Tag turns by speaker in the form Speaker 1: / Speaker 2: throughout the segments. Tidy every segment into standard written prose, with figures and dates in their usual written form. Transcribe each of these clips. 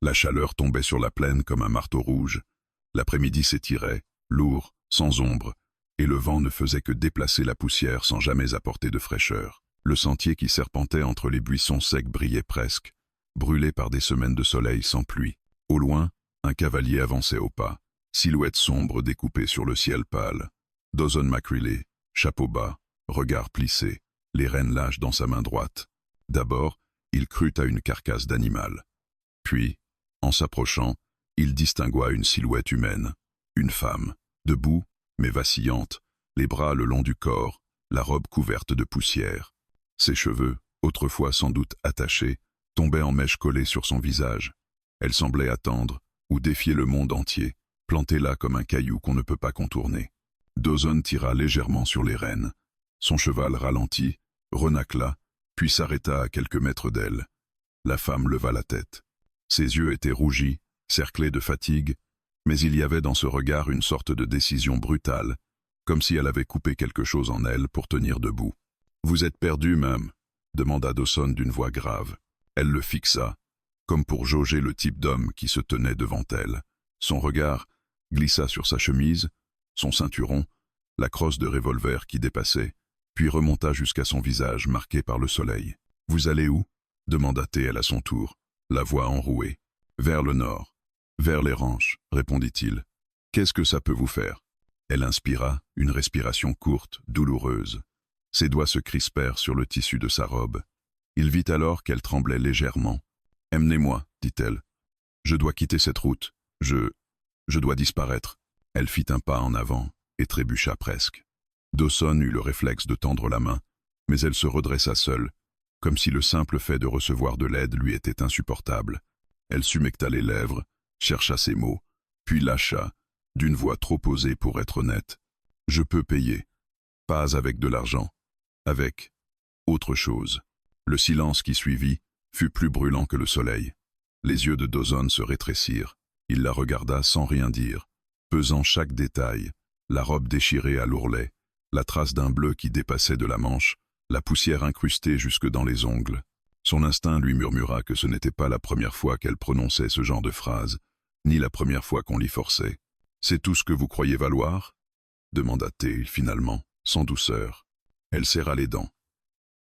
Speaker 1: La chaleur tombait sur la plaine comme un marteau rouge. L'après-midi s'étirait, lourd, sans ombre, et le vent ne faisait que déplacer la poussière sans jamais apporter de fraîcheur. Le sentier qui serpentait entre les buissons secs brillait presque, brûlé par des semaines de soleil sans pluie. Au loin, un cavalier avançait au pas, silhouette sombre découpée sur le ciel pâle. Dawson McCreely, chapeau bas, regard plissé, les rênes lâches dans sa main droite. D'abord, il crut à une carcasse d'animal. Puis, en s'approchant, il distingua une silhouette humaine, une femme, debout, mais vacillante, les bras le long du corps, la robe couverte de poussière. Ses cheveux, autrefois sans doute attachés, tombaient en mèches collées sur son visage. Elle semblait attendre, ou défier le monde entier, plantée là comme un caillou qu'on ne peut pas contourner. Dawson tira légèrement sur les rênes. Son cheval ralentit, renâcla, puis s'arrêta à quelques mètres d'elle. La femme leva la tête. Ses yeux étaient rougis, cerclés de fatigue, mais il y avait dans ce regard une sorte de décision brutale, comme si elle avait coupé quelque chose en elle pour tenir debout. « Vous êtes perdue, ma'am ?» demanda Dawson d'une voix grave. Elle le fixa, comme pour jauger le type d'homme qui se tenait devant elle. Son regard glissa sur sa chemise, son ceinturon, la crosse de revolver qui dépassait, puis remonta jusqu'à son visage marqué par le soleil. « Vous allez où ?» demanda-t-elle à son tour, la voix enrouée. « Vers le nord. Vers les ranches, répondit-il. Qu'est-ce que ça peut vous faire? Elle inspira, une respiration courte, douloureuse. Ses doigts se crispèrent sur le tissu de sa robe. Il vit alors qu'elle tremblait légèrement. Emmenez-moi, dit-elle. Je dois quitter cette route. Je dois disparaître. Elle fit un pas en avant et trébucha presque. Dawson eut le réflexe de tendre la main, mais elle se redressa seule, comme si le simple fait de recevoir de l'aide lui était insupportable. Elle s'humecta les lèvres, chercha ses mots, puis lâcha, d'une voix trop posée pour être honnête. « Je peux payer. Pas avec de l'argent. Avec autre chose. » Le silence qui suivit fut plus brûlant que le soleil. Les yeux de Dawson se rétrécirent. Il la regarda sans rien dire, pesant chaque détail, la robe déchirée à l'ourlet, la trace d'un bleu qui dépassait de la manche, la poussière incrustée jusque dans les ongles. Son instinct lui murmura que ce n'était pas la première fois qu'elle prononçait ce genre de phrase, ni la première fois qu'on l'y forçait. « C'est tout ce que vous croyez valoir ?» demanda-t-il finalement, sans douceur. Elle serra les dents.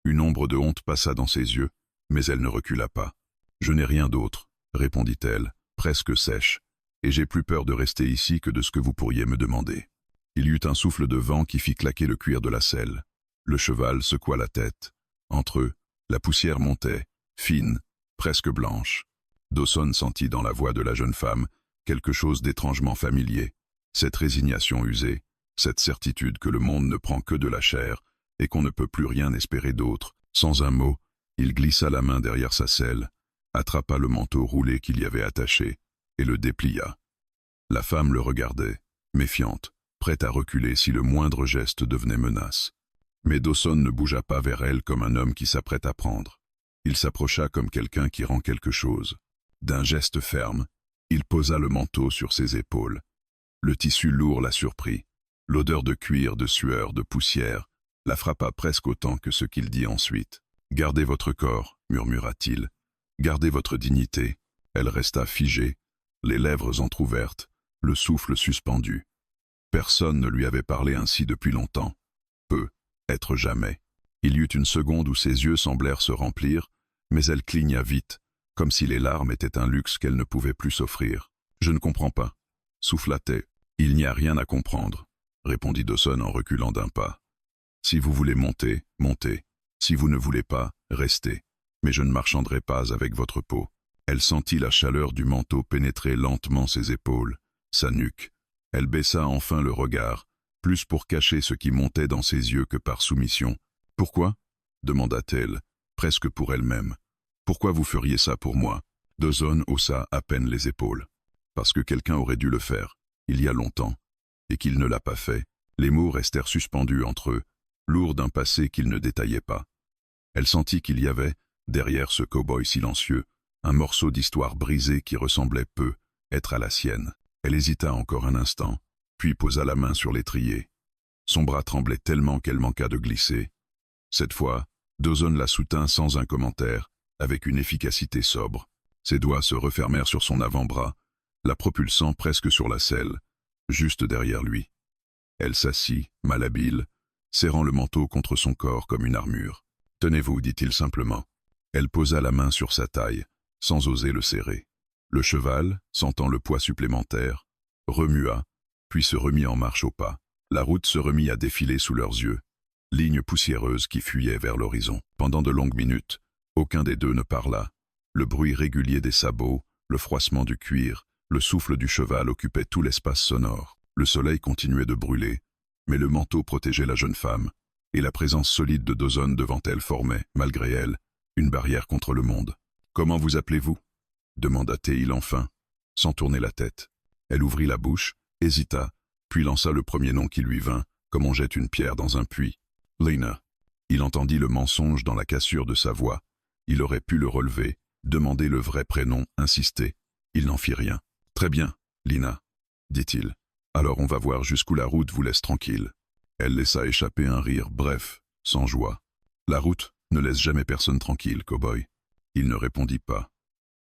Speaker 1: Une ombre de honte passa dans ses yeux, mais elle ne recula pas. « Je n'ai rien d'autre, » répondit-elle, presque sèche, « et j'ai plus peur de rester ici que de ce que vous pourriez me demander. » Il y eut un souffle de vent qui fit claquer le cuir de la selle. Le cheval secoua la tête. Entre eux, la poussière montait, fine, presque blanche. Dawson sentit dans la voix de la jeune femme quelque chose d'étrangement familier, cette résignation usée, cette certitude que le monde ne prend que de la chair et qu'on ne peut plus rien espérer d'autre. Sans un mot, il glissa la main derrière sa selle, attrapa le manteau roulé qu'il y avait attaché et le déplia. La femme le regardait, méfiante, prête à reculer si le moindre geste devenait menace. Mais Dawson ne bougea pas vers elle comme un homme qui s'apprête à prendre. Il s'approcha comme quelqu'un qui rend quelque chose. D'un geste ferme, il posa le manteau sur ses épaules. Le tissu lourd la surprit. L'odeur de cuir, de sueur, de poussière la frappa presque autant que ce qu'il dit ensuite. « Gardez votre corps, murmura-t-il. Gardez votre dignité. » Elle resta figée, les lèvres entr'ouvertes, le souffle suspendu. Personne ne lui avait parlé ainsi depuis longtemps. Peu, être jamais. Il y eut une seconde où ses yeux semblèrent se remplir, mais elle cligna vite, comme si les larmes étaient un luxe qu'elle ne pouvait plus s'offrir. « Je ne comprends pas. » souffla-t-elle. « Il n'y a rien à comprendre, » répondit Dawson en reculant d'un pas. « Si vous voulez monter, montez. Si vous ne voulez pas, restez. Mais je ne marchanderai pas avec votre peau. » Elle sentit la chaleur du manteau pénétrer lentement ses épaules, sa nuque. Elle baissa enfin le regard, plus pour cacher ce qui montait dans ses yeux que par soumission. « Pourquoi ?» demanda-t-elle, presque pour elle-même. « Pourquoi vous feriez ça pour moi ?» Dawson haussa à peine les épaules. « Parce que quelqu'un aurait dû le faire, il y a longtemps, et qu'il ne l'a pas fait. » Les mots restèrent suspendus entre eux, lourds d'un passé qu'il ne détaillait pas. Elle sentit qu'il y avait, derrière ce cow-boy silencieux, un morceau d'histoire brisée qui ressemblait peu être à la sienne. Elle hésita encore un instant, puis posa la main sur l'étrier. Son bras tremblait tellement qu'elle manqua de glisser. Cette fois, Dawson la soutint sans un commentaire, avec une efficacité sobre. « Ses doigts se refermèrent sur son avant-bras, la propulsant presque sur la selle, juste derrière lui. Elle s'assit, malhabile, serrant le manteau contre son corps comme une armure. « Tenez-vous, dit-il simplement. » Elle posa la main sur sa taille, sans oser le serrer. Le cheval, sentant le poids supplémentaire, remua, puis se remit en marche au pas. La route se remit à défiler sous leurs yeux, ligne poussiéreuse qui fuyait vers l'horizon. Pendant de longues minutes, aucun des deux ne parla. Le bruit régulier des sabots, le froissement du cuir, le souffle du cheval occupaient tout l'espace sonore. Le soleil continuait de brûler, mais le manteau protégeait la jeune femme, et la présence solide de Dawson devant elle formait, malgré elle, une barrière contre le monde. « Comment vous appelez-vous » demanda Théil enfin, sans tourner la tête. Elle ouvrit la bouche, hésita, puis lança le premier nom qui lui vint, comme on jette une pierre dans un puits. « Lina ». Il entendit le mensonge dans la cassure de sa voix. Il aurait pu le relever, demander le vrai prénom, insister. Il n'en fit rien. « Très bien, Lina, » dit-il. « Alors on va voir jusqu'où la route vous laisse tranquille. » Elle laissa échapper un rire bref, sans joie. « La route ne laisse jamais personne tranquille, cow-boy. » Il ne répondit pas.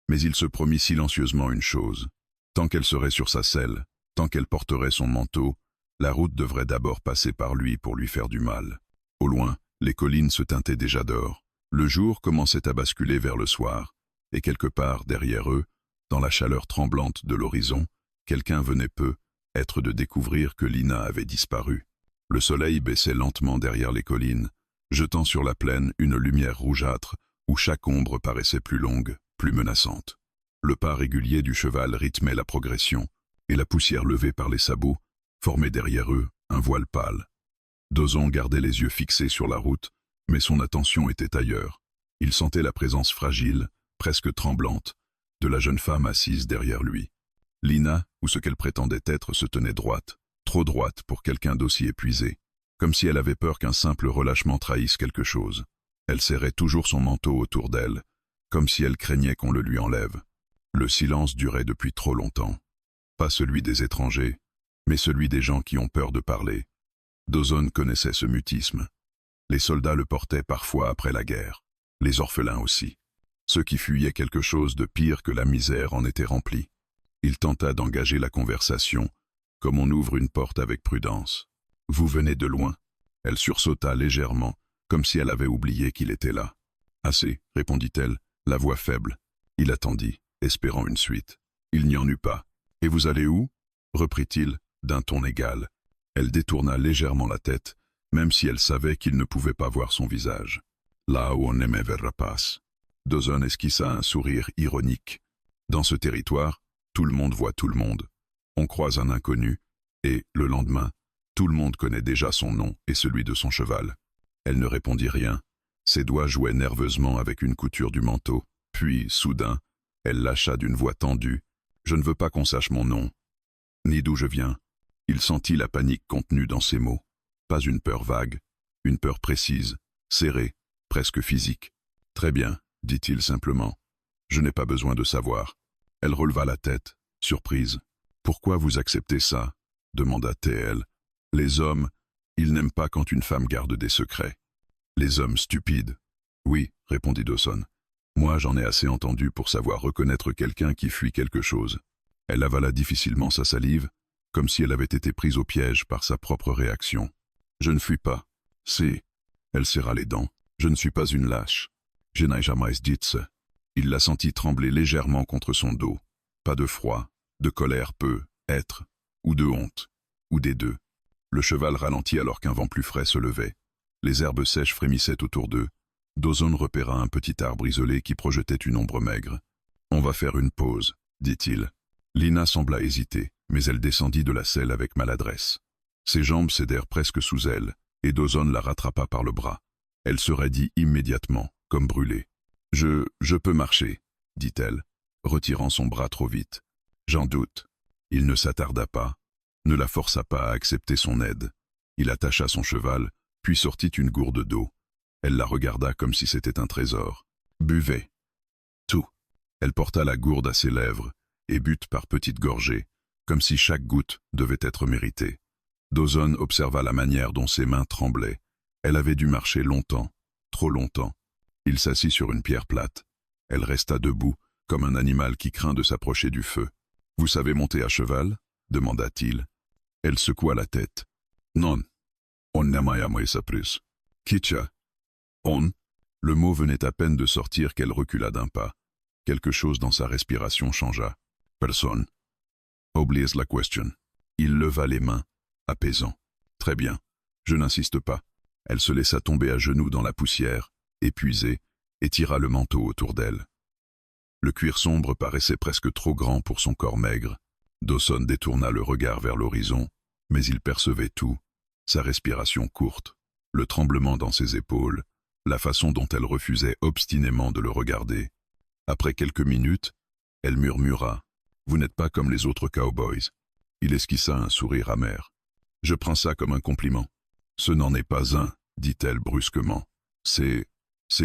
Speaker 1: Mais il se promit silencieusement une chose. Tant qu'elle serait sur sa selle, tant qu'elle porterait son manteau, la route devrait d'abord passer par lui pour lui faire du mal. Au loin, les collines se teintaient déjà d'or. Le jour commençait à basculer vers le soir, et quelque part derrière eux, dans la chaleur tremblante de l'horizon, quelqu'un venait peu être de découvrir que Lina avait disparu. Le soleil baissait lentement derrière les collines, jetant sur la plaine une lumière rougeâtre où chaque ombre paraissait plus longue, plus menaçante. Le pas régulier du cheval rythmait la progression, et la poussière levée par les sabots formait derrière eux un voile pâle. Dawson gardait les yeux fixés sur la route, mais son attention était ailleurs. Il sentait la présence fragile, presque tremblante, de la jeune femme assise derrière lui. Lina, ou ce qu'elle prétendait être, se tenait droite, trop droite pour quelqu'un d'aussi épuisé, comme si elle avait peur qu'un simple relâchement trahisse quelque chose. Elle serrait toujours son manteau autour d'elle, comme si elle craignait qu'on le lui enlève. Le silence durait depuis trop longtemps. Pas celui des étrangers, mais celui des gens qui ont peur de parler. Dawson connaissait ce mutisme. Les soldats le portaient parfois après la guerre, les orphelins aussi. Ceux qui fuyaient quelque chose de pire que la misère en étaient remplis. Il tenta d'engager la conversation, comme on ouvre une porte avec prudence. « Vous venez de loin ?» Elle sursauta légèrement, comme si elle avait oublié qu'il était là. « Assez, » répondit-elle, la voix faible. Il attendit, espérant une suite. Il n'y en eut pas. « Et vous allez où ?» reprit-il, d'un ton égal. Elle détourna légèrement la tête, même si elle savait qu'il ne pouvait pas voir son visage. « Là où on ne me verra pas. » Dawson esquissa un sourire ironique. Dans ce territoire, tout le monde voit tout le monde. On croise un inconnu, et, le lendemain, tout le monde connaît déjà son nom et celui de son cheval. Elle ne répondit rien. Ses doigts jouaient nerveusement avec une couture du manteau. Puis, soudain, elle lâcha d'une voix tendue. « Je ne veux pas qu'on sache mon nom, ni d'où je viens. » Il sentit la panique contenue dans ses mots. Pas une peur vague, une peur précise, serrée, presque physique. « Très bien, » dit-il simplement. « Je n'ai pas besoin de savoir. » Elle releva la tête, surprise. « Pourquoi vous acceptez ça ?» demanda T.L. « Les hommes, ils n'aiment pas quand une femme garde des secrets. »« Les hommes stupides. »« Oui, » répondit Dawson. « Moi, j'en ai assez entendu pour savoir reconnaître quelqu'un qui fuit quelque chose. » Elle avala difficilement sa salive, comme si elle avait été prise au piège par sa propre réaction. « Je ne fuis pas. C'est... » Elle serra les dents. « Je ne suis pas une lâche. Je n'ai jamais dit ça. » Il la sentit trembler légèrement contre son dos. Pas de froid, de colère peu, être, ou de honte, ou des deux. Le cheval ralentit alors qu'un vent plus frais se levait. Les herbes sèches frémissaient autour d'eux. Dawson repéra un petit arbre isolé qui projetait une ombre maigre. « On va faire une pause, » dit-il. Lina sembla hésiter, mais elle descendit de la selle avec maladresse. Ses jambes cédèrent presque sous elle, et Dawson la rattrapa par le bras. Elle se raidit immédiatement, comme brûlée. « Je peux marcher, » dit-elle, retirant son bras trop vite. « J'en doute. » Il ne s'attarda pas, ne la força pas à accepter son aide. Il attacha son cheval, puis sortit une gourde d'eau. Elle la regarda comme si c'était un trésor. « Buvez. » Tout. Elle porta la gourde à ses lèvres, et but par petites gorgées, comme si chaque goutte devait être méritée. Dawson observa la manière dont ses mains tremblaient. Elle avait dû marcher longtemps, trop longtemps. Il s'assit sur une pierre plate. Elle resta debout, comme un animal qui craint de s'approcher du feu. « Vous savez monter à cheval » demanda-t-il. Elle secoua la tête. « Non. On n'a jamais appris. Kitcha. On » Le mot venait à peine de sortir qu'elle recula d'un pas. Quelque chose dans sa respiration changea. « Personne. » Oubliez la question. Il leva les mains, apaisant. « Très bien. Je n'insiste pas. » Elle se laissa tomber à genoux dans la poussière, épuisée, et tira le manteau autour d'elle. Le cuir sombre paraissait presque trop grand pour son corps maigre. Dawson détourna le regard vers l'horizon, mais il percevait tout, sa respiration courte, le tremblement dans ses épaules, la façon dont elle refusait obstinément de le regarder. Après quelques minutes, elle murmura « Vous n'êtes pas comme les autres cowboys ». Il esquissa un sourire amer. « Je prends ça comme un compliment. »« Ce n'en est pas un, » dit-elle brusquement. « C'est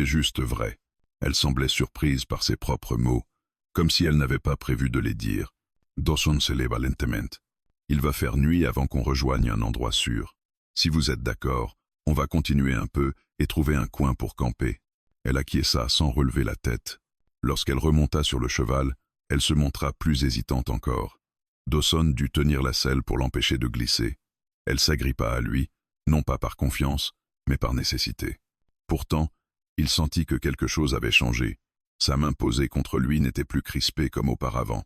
Speaker 1: juste vrai. » Elle semblait surprise par ses propres mots, comme si elle n'avait pas prévu de les dire. Dawson se leva lentement. « Il va faire nuit avant qu'on rejoigne un endroit sûr. Si vous êtes d'accord, on va continuer un peu et trouver un coin pour camper. » Elle acquiesça sans relever la tête. Lorsqu'elle remonta sur le cheval, elle se montra plus hésitante encore. Dawson dut tenir la selle pour l'empêcher de glisser. Elle s'agrippa à lui, non pas par confiance, mais par nécessité. Pourtant, il sentit que quelque chose avait changé. Sa main posée contre lui n'était plus crispée comme auparavant.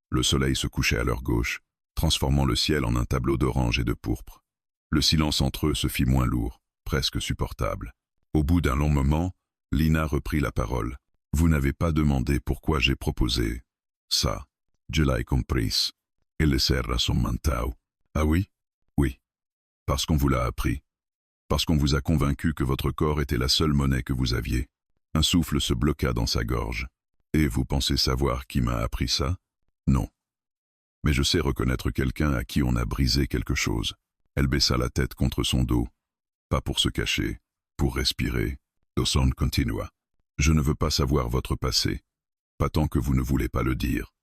Speaker 1: Le soleil se couchait à leur gauche, transformant le ciel en un tableau d'orange et de pourpre. Le silence entre eux se fit moins lourd, presque supportable. Au bout d'un long moment, Lina reprit la parole. « Vous n'avez pas demandé pourquoi j'ai proposé ça. Je l'ai compris. Et le serra son manteau. » « Ah oui? » »« Oui. Parce qu'on vous l'a appris. Parce qu'on vous a convaincu que votre corps était la seule monnaie que vous aviez. » Un souffle se bloqua dans sa gorge. « Et vous pensez savoir qui m'a appris ça? Non. Mais je sais reconnaître quelqu'un à qui on a brisé quelque chose. » Elle baissa la tête contre son dos. Pas pour se cacher, pour respirer. Dawson continua. « Je ne veux pas savoir votre passé, pas tant que vous ne voulez pas le dire.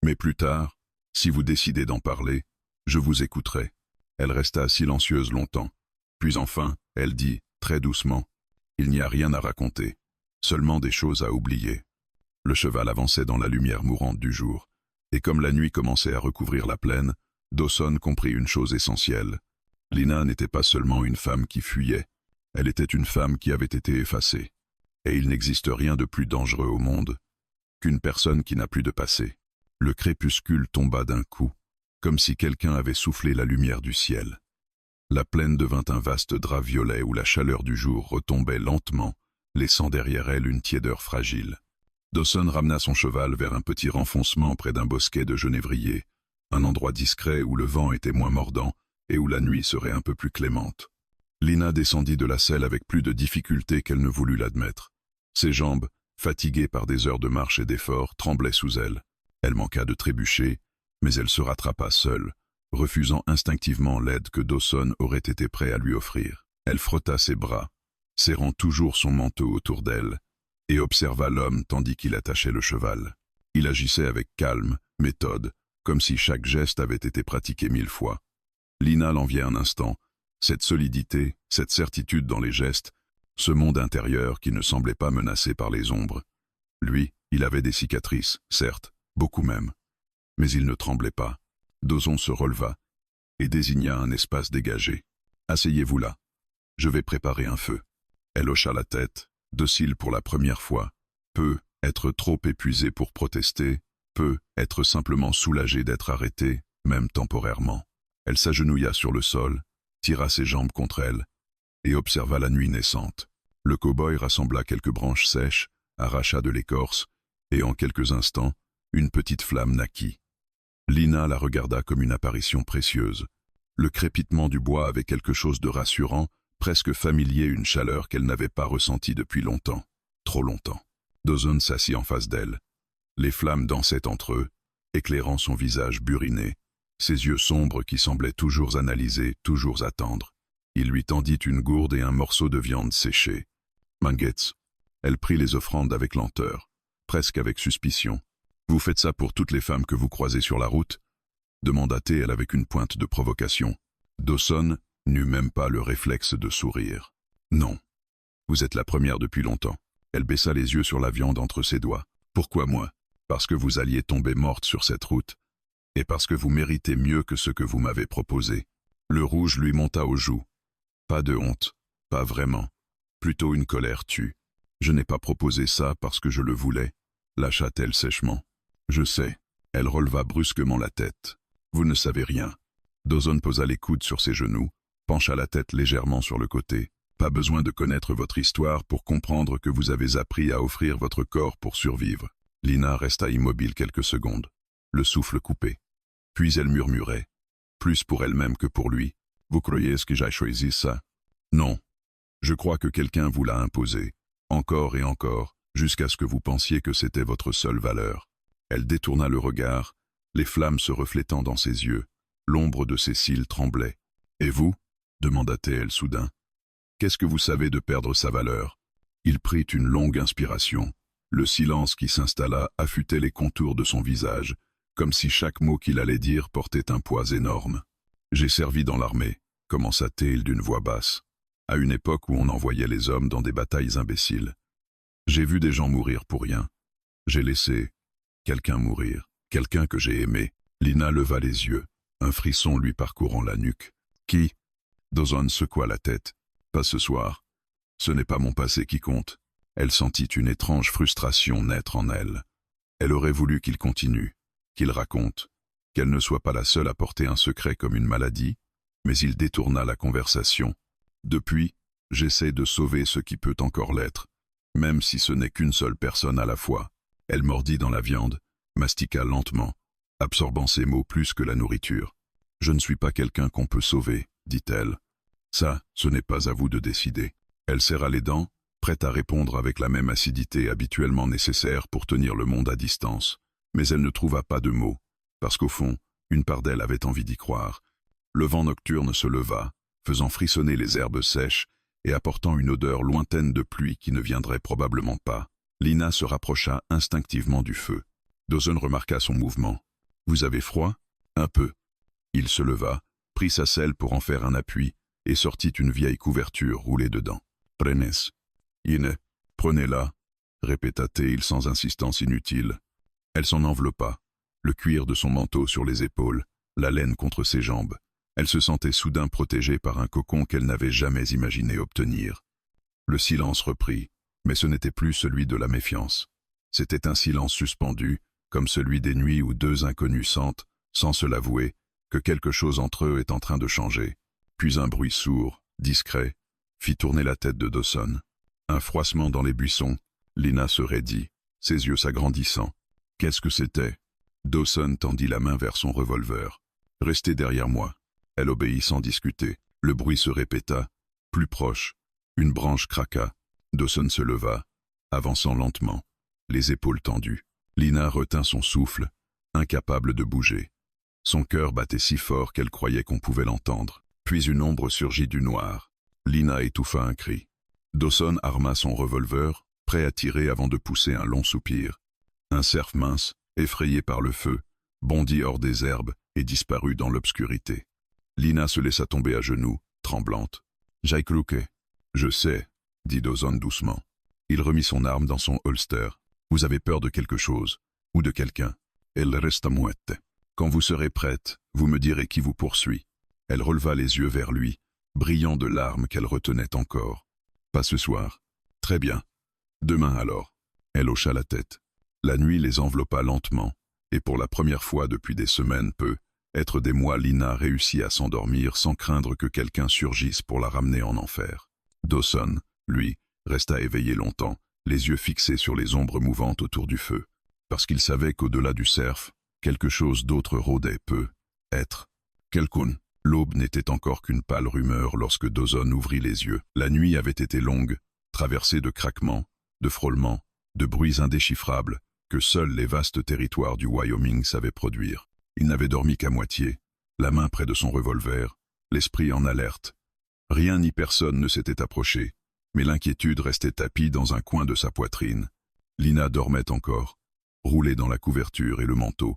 Speaker 1: Mais plus tard, si vous décidez d'en parler, je vous écouterai. » Elle resta silencieuse longtemps. Puis enfin, elle dit, très doucement, « Il n'y a rien à raconter, seulement des choses à oublier. » Le cheval avançait dans la lumière mourante du jour, et comme la nuit commençait à recouvrir la plaine, Dawson comprit une chose essentielle. Lina n'était pas seulement une femme qui fuyait, elle était une femme qui avait été effacée. Et il n'existe rien de plus dangereux au monde qu'une personne qui n'a plus de passé. Le crépuscule tomba d'un coup, comme si quelqu'un avait soufflé la lumière du ciel. La plaine devint un vaste drap violet où la chaleur du jour retombait lentement, laissant derrière elle une tiédeur fragile. Dawson ramena son cheval vers un petit renfoncement près d'un bosquet de genévriers, un endroit discret où le vent était moins mordant et où la nuit serait un peu plus clémente. Lina descendit de la selle avec plus de difficulté qu'elle ne voulut l'admettre. Ses jambes, fatiguées par des heures de marche et d'effort, tremblaient sous elle. Elle manqua de trébucher, mais elle se rattrapa seule, refusant instinctivement l'aide que Dawson aurait été prêt à lui offrir. Elle frotta ses bras, serrant toujours son manteau autour d'elle, et observa l'homme tandis qu'il attachait le cheval. Il agissait avec calme, méthode, comme si chaque geste avait été pratiqué 1000 fois. Lina l'enviait un instant, cette solidité, cette certitude dans les gestes, ce monde intérieur qui ne semblait pas menacé par les ombres. Lui, il avait des cicatrices, certes, beaucoup même. Mais il ne tremblait pas. Dawson se releva et désigna un espace dégagé. « Asseyez-vous là. Je vais préparer un feu. » Elle hocha la tête, docile pour la première fois. Peut être trop épuisée pour protester, peut être simplement soulagée d'être arrêtée, même temporairement. Elle s'agenouilla sur le sol, tira ses jambes contre elle et observa la nuit naissante. Le cow-boy rassembla quelques branches sèches, arracha de l'écorce, et en quelques instants, une petite flamme naquit. Lina la regarda comme une apparition précieuse. Le crépitement du bois avait quelque chose de rassurant, presque familier, une chaleur qu'elle n'avait pas ressentie depuis longtemps, trop longtemps. Dawson s'assit en face d'elle. Les flammes dansaient entre eux, éclairant son visage buriné, ses yeux sombres qui semblaient toujours analyser, toujours attendre. Il lui tendit une gourde et un morceau de viande séchée. « Mangetz !» Elle prit les offrandes avec lenteur, presque avec suspicion. « Vous faites ça pour toutes les femmes que vous croisez sur la route ?» demanda-t-elle avec une pointe de provocation. Dawson n'eut même pas le réflexe de sourire. « Non. Vous êtes la première depuis longtemps. » Elle baissa les yeux sur la viande entre ses doigts. « Pourquoi moi ?» parce que vous alliez tomber morte sur cette route, et parce que vous méritez mieux que ce que vous m'avez proposé. Le rouge lui monta aux joues. Pas de honte, pas vraiment. Plutôt une colère tue. Je n'ai pas proposé ça parce que je le voulais, lâcha-t-elle sèchement. Je sais. Elle releva brusquement la tête. Vous ne savez rien. Dawson posa les coudes sur ses genoux, pencha la tête légèrement sur le côté. Pas besoin de connaître votre histoire pour comprendre que vous avez appris à offrir votre corps pour survivre. Lina resta immobile quelques secondes, le souffle coupé. Puis elle murmurait, plus pour elle-même que pour lui. Vous croyez que j'ai choisi ça? Non. Je crois que quelqu'un vous l'a imposé, encore et encore, jusqu'à ce que vous pensiez que c'était votre seule valeur. Elle détourna le regard, les flammes se reflétant dans ses yeux. L'ombre de ses cils tremblait. « Et vous » demanda-t-elle soudain. « Qu'est-ce que vous savez de perdre sa valeur ?» Il prit une longue inspiration. Le silence qui s'installa affûtait les contours de son visage, comme si chaque mot qu'il allait dire portait un poids énorme. « J'ai servi dans l'armée », commença-t-il d'une voix basse, à une époque où on envoyait les hommes dans des batailles imbéciles. J'ai vu des gens mourir pour rien. J'ai laissé quelqu'un mourir, quelqu'un que j'ai aimé. Lina leva les yeux, un frisson lui parcourant la nuque. Qui? Dawson secoua la tête. Pas ce soir. Ce n'est pas mon passé qui compte. Elle sentit une étrange frustration naître en elle. Elle aurait voulu qu'il continue, qu'il raconte, qu'elle ne soit pas la seule à porter un secret comme une maladie, mais il détourna la conversation. Depuis, j'essaie de sauver ce qui peut encore l'être, même si ce n'est qu'une seule personne à la fois. Elle mordit dans la viande, mastiqua lentement, absorbant ses mots plus que la nourriture. Je ne suis pas quelqu'un qu'on peut sauver, dit-elle. Ça, ce n'est pas à vous de décider. Elle serra les dents, prête à répondre avec la même acidité habituellement nécessaire pour tenir le monde à distance. Mais elle ne trouva pas de mots, parce qu'au fond, une part d'elle avait envie d'y croire. Le vent nocturne se leva, faisant frissonner les herbes sèches et apportant une odeur lointaine de pluie qui ne viendrait probablement pas. Lina se rapprocha instinctivement du feu. Dawson remarqua son mouvement. « Vous avez froid ?»« Un peu. » Il se leva, prit sa selle pour en faire un appui et sortit une vieille couverture roulée dedans. « Prenez. »« Ine, prenez-la » répéta-t-il sans insistance inutile. Elle s'en enveloppa, le cuir de son manteau sur les épaules, la laine contre ses jambes. Elle se sentait soudain protégée par un cocon qu'elle n'avait jamais imaginé obtenir. Le silence reprit, mais ce n'était plus celui de la méfiance. C'était un silence suspendu, comme celui des nuits où deux inconnus sentent, sans se l'avouer, que quelque chose entre eux est en train de changer. Puis un bruit sourd, discret, fit tourner la tête de Dawson. Un froissement dans les buissons, Lina se raidit, ses yeux s'agrandissant. Qu'est-ce que c'était? Dawson tendit la main vers son revolver. « Restez derrière moi. » Elle obéit sans discuter. Le bruit se répéta, plus proche. Une branche craqua. Dawson se leva, avançant lentement, les épaules tendues. Lina retint son souffle, incapable de bouger. Son cœur battait si fort qu'elle croyait qu'on pouvait l'entendre. Puis une ombre surgit du noir. Lina étouffa un cri. Dawson arma son revolver, prêt à tirer avant de pousser un long soupir. Un cerf mince, effrayé par le feu, bondit hors des herbes et disparut dans l'obscurité. Lina se laissa tomber à genoux, tremblante. « J'ai clouqué. »« Je sais, » dit Dawson doucement. Il remit son arme dans son holster. « Vous avez peur de quelque chose, ou de quelqu'un. Elle resta muette. Quand vous serez prête, vous me direz qui vous poursuit. » Elle releva les yeux vers lui, brillant de larmes qu'elle retenait encore. « Pas ce soir. »« Très bien. Demain alors. » Elle hocha la tête. La nuit les enveloppa lentement, et pour la première fois depuis des semaines être des mois, Lina réussit à s'endormir sans craindre que quelqu'un surgisse pour la ramener en enfer. Dawson, lui, resta éveillé longtemps, les yeux fixés sur les ombres mouvantes autour du feu, parce qu'il savait qu'au-delà du cerf, quelque chose d'autre rôdait être. Quelqu'un. L'aube n'était encore qu'une pâle rumeur lorsque Dawson ouvrit les yeux. La nuit avait été longue, traversée de craquements, de frôlements, de bruits indéchiffrables que seuls les vastes territoires du Wyoming savaient produire. Il n'avait dormi qu'à moitié, la main près de son revolver, l'esprit en alerte. Rien ni personne ne s'était approché, mais l'inquiétude restait tapie dans un coin de sa poitrine. Lina dormait encore, roulée dans la couverture et le manteau,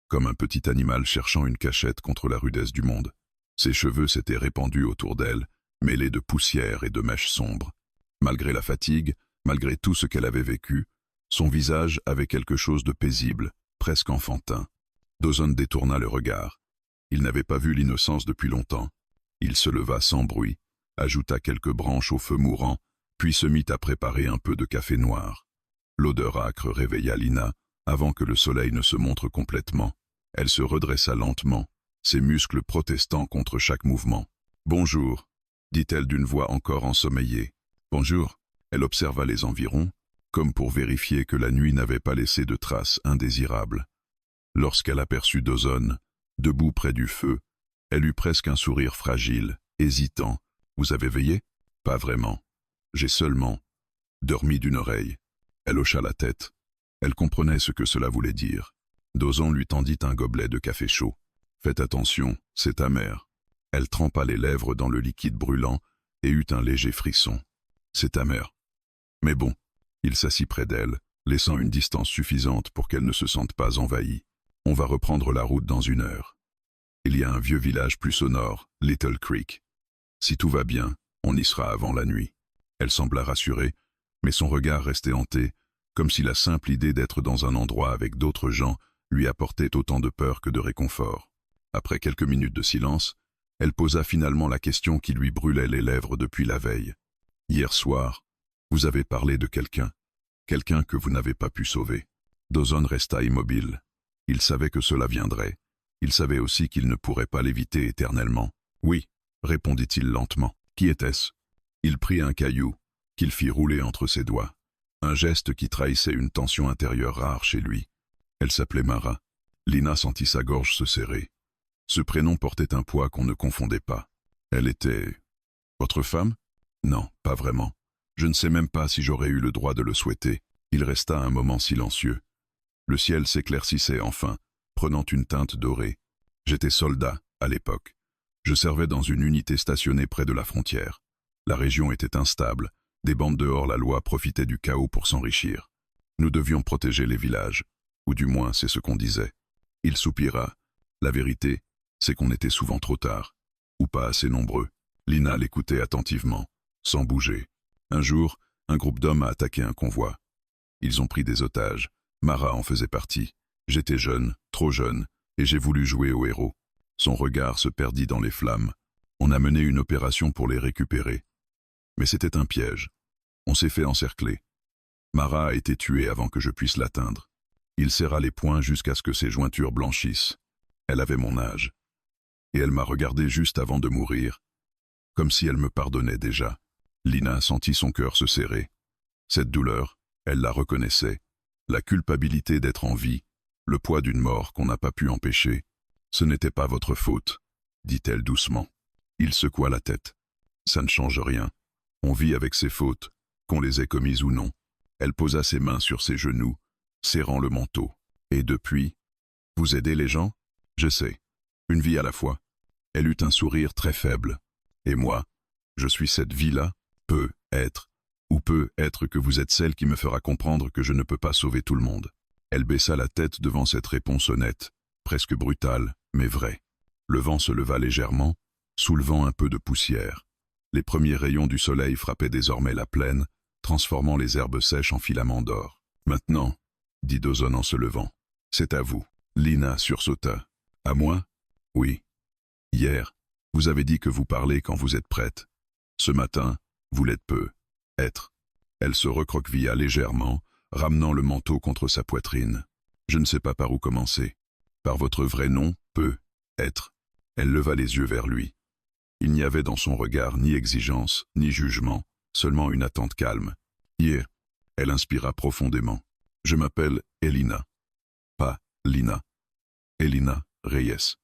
Speaker 1: comme un petit animal cherchant une cachette contre la rudesse du monde. Ses cheveux s'étaient répandus autour d'elle, mêlés de poussière et de mèches sombres. Malgré la fatigue, malgré tout ce qu'elle avait vécu, Son visage avait quelque chose de paisible, presque enfantin. Dawson détourna le regard. Il n'avait pas vu l'innocence depuis longtemps. Il se leva sans bruit, ajouta quelques branches au feu mourant, puis se mit à préparer un peu de café noir. L'odeur âcre réveilla Lina, avant que le soleil ne se montre complètement. Elle se redressa lentement, ses muscles protestant contre chaque mouvement. « Bonjour », dit-elle d'une voix encore ensommeillée. « Bonjour ». Elle observa les environs, comme pour vérifier que la nuit n'avait pas laissé de traces indésirables. Lorsqu'elle aperçut Dawson, debout près du feu, elle eut presque un sourire fragile, hésitant. « Vous avez veillé ?»« Pas vraiment. J'ai seulement dormi d'une oreille. » Elle hocha la tête. Elle comprenait ce que cela voulait dire. Dawson lui tendit un gobelet de café chaud. « Faites attention, c'est amer. » Elle trempa les lèvres dans le liquide brûlant et eut un léger frisson. « C'est amer. » Mais bon, il s'assit près d'elle, laissant une distance suffisante pour qu'elle ne se sente pas envahie. « On va reprendre la route dans 1 heure. Il y a un vieux village plus au nord, Little Creek. Si tout va bien, on y sera avant la nuit. » Elle sembla rassurée, mais son regard restait hanté, comme si la simple idée d'être dans un endroit avec d'autres gens lui apportait autant de peur que de réconfort. Après quelques minutes de silence, elle posa finalement la question qui lui brûlait les lèvres depuis la veille. « Hier soir, vous avez parlé de quelqu'un que vous n'avez pas pu sauver. » Dawson resta immobile. Il savait que cela viendrait. Il savait aussi qu'il ne pourrait pas l'éviter éternellement. « Oui », répondit-il lentement. « Qui était-ce » Il prit un caillou, qu'il fit rouler entre ses doigts. Un geste qui trahissait une tension intérieure rare chez lui. Elle s'appelait Mara. Lina sentit sa gorge se serrer. Ce prénom portait un poids qu'on ne confondait pas. Elle était... Votre femme? Non, pas vraiment. Je ne sais même pas si j'aurais eu le droit de le souhaiter. Il resta un moment silencieux. Le ciel s'éclaircissait enfin, prenant une teinte dorée. J'étais soldat, à l'époque. Je servais dans une unité stationnée près de la frontière. La région était instable. Des bandes de hors-la-loi profitaient du chaos pour s'enrichir. Nous devions protéger les villages, ou du moins c'est ce qu'on disait. Il soupira. La vérité, c'est qu'on était souvent trop tard, ou pas assez nombreux. Lina l'écoutait attentivement, sans bouger. Un jour, un groupe d'hommes a attaqué un convoi. Ils ont pris des otages. Mara en faisait partie. J'étais jeune, trop jeune, et j'ai voulu jouer au héros. Son regard se perdit dans les flammes. On a mené une opération pour les récupérer. Mais c'était un piège. On s'est fait encercler. Mara a été tuée avant que je puisse l'atteindre. Il serra les poings jusqu'à ce que ses jointures blanchissent. Elle avait mon âge. Et elle m'a regardé juste avant de mourir, comme si elle me pardonnait déjà. Lina sentit son cœur se serrer. Cette douleur, elle la reconnaissait. La culpabilité d'être en vie, le poids d'une mort qu'on n'a pas pu empêcher. « Ce n'était pas votre faute », dit-elle doucement. Il secoua la tête. « Ça ne change rien. On vit avec ses fautes, qu'on les ait commises ou non. » Elle posa ses mains sur ses genoux, serrant le manteau. « Et depuis, vous aidez les gens ? Je sais. Une vie à la fois. » Elle eut un sourire très faible. « Et moi, je suis cette vie-là, peut être que vous êtes celle qui me fera comprendre que je ne peux pas sauver tout le monde. » Elle baissa la tête devant cette réponse honnête, presque brutale, mais vraie. Le vent se leva légèrement, soulevant un peu de poussière. Les premiers rayons du soleil frappaient désormais la plaine, transformant les herbes sèches en filaments d'or. « Maintenant, » dit Dawson en se levant, « c'est à vous. » Lina sursauta. « À moi ? Oui. Hier, vous avez dit que vous parlez quand vous êtes prête. Ce matin, vous l'êtes peu. Être. » Elle se recroquevilla légèrement, ramenant le manteau contre sa poitrine. « Je ne sais pas par où commencer. Par votre vrai nom, peut être. » Elle leva les yeux vers lui. Il n'y avait dans son regard ni exigence, ni jugement, seulement une attente calme. « Hier. » Elle inspira profondément. « Je m'appelle Elina. Pas Lina. Elina Reyes. »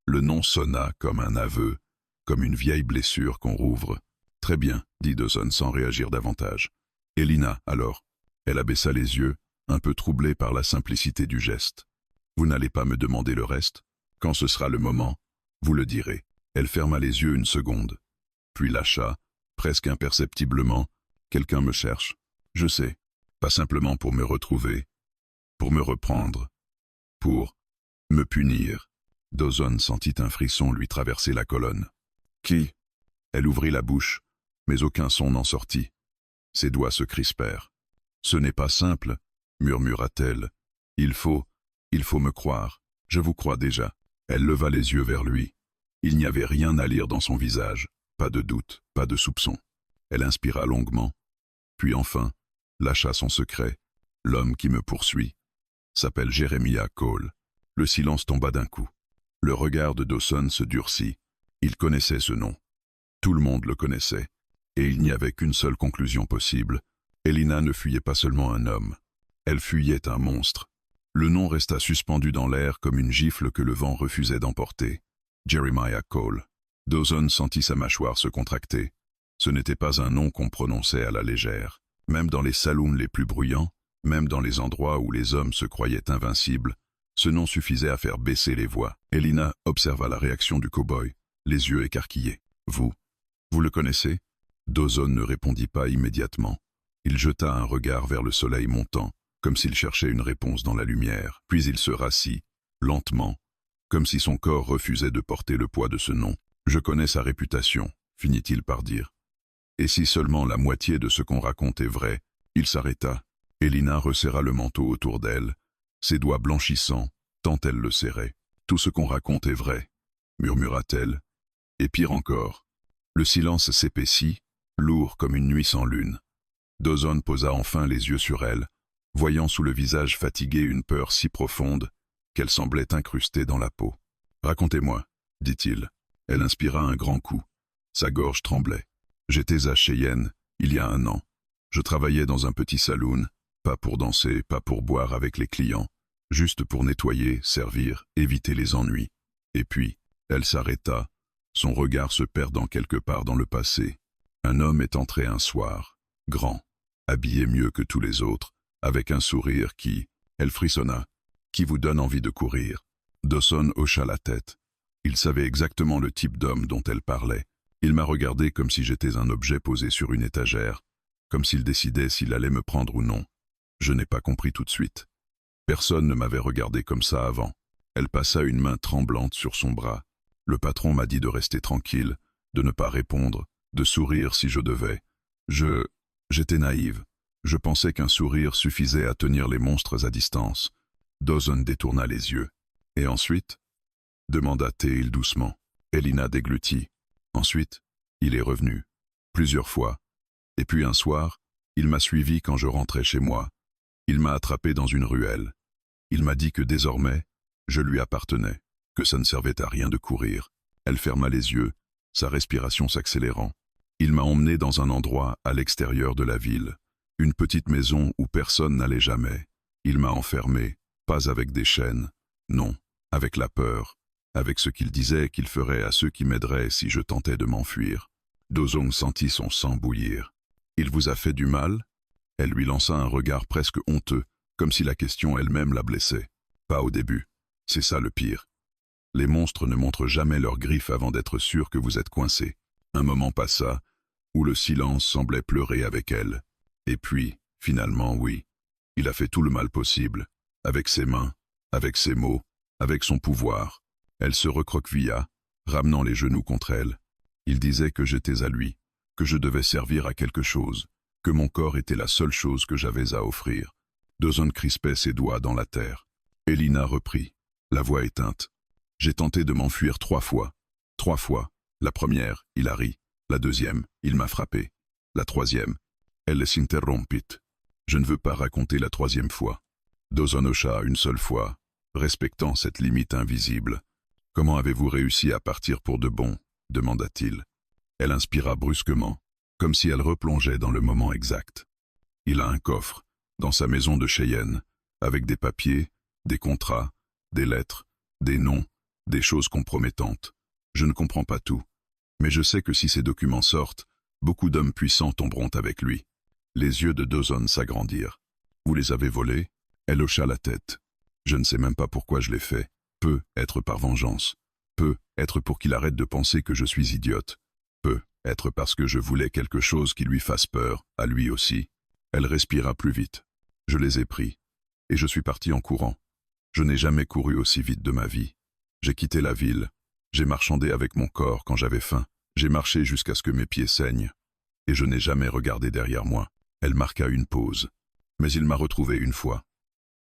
Speaker 1: Le nom sonna comme un aveu, comme une vieille blessure qu'on rouvre. « Très bien, » dit Dawson sans réagir davantage. « Elina, alors. » Elle abaissa les yeux, un peu troublée par la simplicité du geste. « Vous n'allez pas me demander le reste? Quand ce sera le moment, vous le direz. » Elle ferma les yeux une seconde, puis lâcha, presque imperceptiblement. « Quelqu'un me cherche. Je sais. Pas simplement pour me retrouver, pour me reprendre, pour me punir. » Dawson sentit un frisson lui traverser la colonne. « Qui ?» Elle ouvrit la bouche, mais aucun son n'en sortit. Ses doigts se crispèrent. « Ce n'est pas simple, » murmura-t-elle. Il faut me croire. Je vous crois déjà. Elle leva les yeux vers lui. Il n'y avait rien à lire dans son visage, pas de doute, pas de soupçon. Elle inspira longuement, puis enfin, lâcha son secret. L'homme qui me poursuit s'appelle Jeremiah Cole. Le silence tomba d'un coup. Le regard de Dawson se durcit. Il connaissait ce nom. Tout le monde le connaissait. Et il n'y avait qu'une seule conclusion possible. Elina ne fuyait pas seulement un homme. Elle fuyait un monstre. Le nom resta suspendu dans l'air comme une gifle que le vent refusait d'emporter. Jeremiah Cole. Dawson sentit sa mâchoire se contracter. Ce n'était pas un nom qu'on prononçait à la légère. Même dans les saloons les plus bruyants, même dans les endroits où les hommes se croyaient invincibles, ce nom suffisait à faire baisser les voix. Elina observa la réaction du cow-boy, les yeux écarquillés. « Vous le connaissez ?» Dawson ne répondit pas immédiatement. Il jeta un regard vers le soleil montant, comme s'il cherchait une réponse dans la lumière. Puis il se rassit, lentement, comme si son corps refusait de porter le poids de ce nom. « Je connais sa réputation », finit-il par dire. « Et si seulement la moitié de ce qu'on raconte est vrai ?» Il s'arrêta. Elina resserra le manteau autour d'elle, ses doigts blanchissants, tant elle le serrait. « Tout ce qu'on raconte est vrai », murmura-t-elle. Et pire encore. Le silence s'épaissit, lourd comme une nuit sans lune. Dawson posa enfin les yeux sur elle, voyant sous le visage fatigué une peur si profonde qu'elle semblait incrustée dans la peau. « Racontez-moi, » dit-il. Elle inspira un grand coup. Sa gorge tremblait. « J'étais à Cheyenne, il y a 1 an. Je travaillais dans un petit saloon, pas pour danser, pas pour boire avec les clients, juste pour nettoyer, servir, éviter les ennuis. Et puis, elle s'arrêta, son regard se perdant quelque part dans le passé. Un homme est entré un soir, grand, habillé mieux que tous les autres, avec un sourire qui, elle frissonna, qui vous donne envie de courir. » Dawson hocha la tête. Il savait exactement le type d'homme dont elle parlait. Il m'a regardé comme si j'étais un objet posé sur une étagère, comme s'il décidait s'il allait me prendre ou non. Je n'ai pas compris tout de suite. Personne ne m'avait regardé comme ça avant. Elle passa une main tremblante sur son bras. Le patron m'a dit de rester tranquille, de ne pas répondre, de sourire si je devais. J'étais naïve. Je pensais qu'un sourire suffisait à tenir les monstres à distance. Dawson détourna les yeux. « Et ensuite ?» demanda Théil doucement. Elina déglutit. Ensuite, il est revenu. Plusieurs fois. Et puis un soir, il m'a suivi quand je rentrais chez moi. Il m'a attrapé dans une ruelle. Il m'a dit que désormais, je lui appartenais, que ça ne servait à rien de courir. Elle ferma les yeux, sa respiration s'accélérant. Il m'a emmené dans un endroit à l'extérieur de la ville, une petite maison où personne n'allait jamais. Il m'a enfermé, pas avec des chaînes, non, avec la peur, avec ce qu'il disait qu'il ferait à ceux qui m'aideraient si je tentais de m'enfuir. Dawson sentit son sang bouillir. « Il vous a fait du mal ?» Elle lui lança un regard presque honteux, comme si la question elle-même la blessait. « Pas au début. C'est ça le pire. Les monstres ne montrent jamais leurs griffes avant d'être sûrs que vous êtes coincé. » Un moment passa, où le silence semblait pleurer avec elle. Et puis, finalement, oui, il a fait tout le mal possible, avec ses mains, avec ses mots, avec son pouvoir. Elle se recroquevilla, ramenant les genoux contre elle. Il disait que j'étais à lui, que je devais servir à quelque chose, que mon corps était la seule chose que j'avais à offrir. Dawson crispait ses doigts dans la terre. Elina reprit, la voix éteinte. J'ai tenté de m'enfuir 3 fois. 3 fois. La première, il a ri. La deuxième, il m'a frappé. La troisième, elle s'interrompit. Je ne veux pas raconter la 3e fois. Dawson hocha une seule fois, respectant cette limite invisible. Comment avez-vous réussi à partir pour de bon ? Demanda-t-il. Elle inspira brusquement, comme si elle replongeait dans le moment exact. Il a un coffre, dans sa maison de Cheyenne, avec des papiers, des contrats, des lettres, des noms, des choses compromettantes. Je ne comprends pas tout, mais je sais que si ces documents sortent, beaucoup d'hommes puissants tomberont avec lui. Les yeux de Dawson s'agrandirent. Vous les avez volés ? Elle hocha la tête. Je ne sais même pas pourquoi je l'ai fait. Peut être par vengeance. Peut être pour qu'il arrête de penser que je suis idiote. Peut être parce que je voulais quelque chose qui lui fasse peur, à lui aussi. Elle respira plus vite. Je les ai pris. Et je suis parti en courant. Je n'ai jamais couru aussi vite de ma vie. J'ai quitté la ville. J'ai marchandé avec mon corps quand j'avais faim. J'ai marché jusqu'à ce que mes pieds saignent. Et je n'ai jamais regardé derrière moi. Elle marqua une pause. Mais il m'a retrouvé une fois.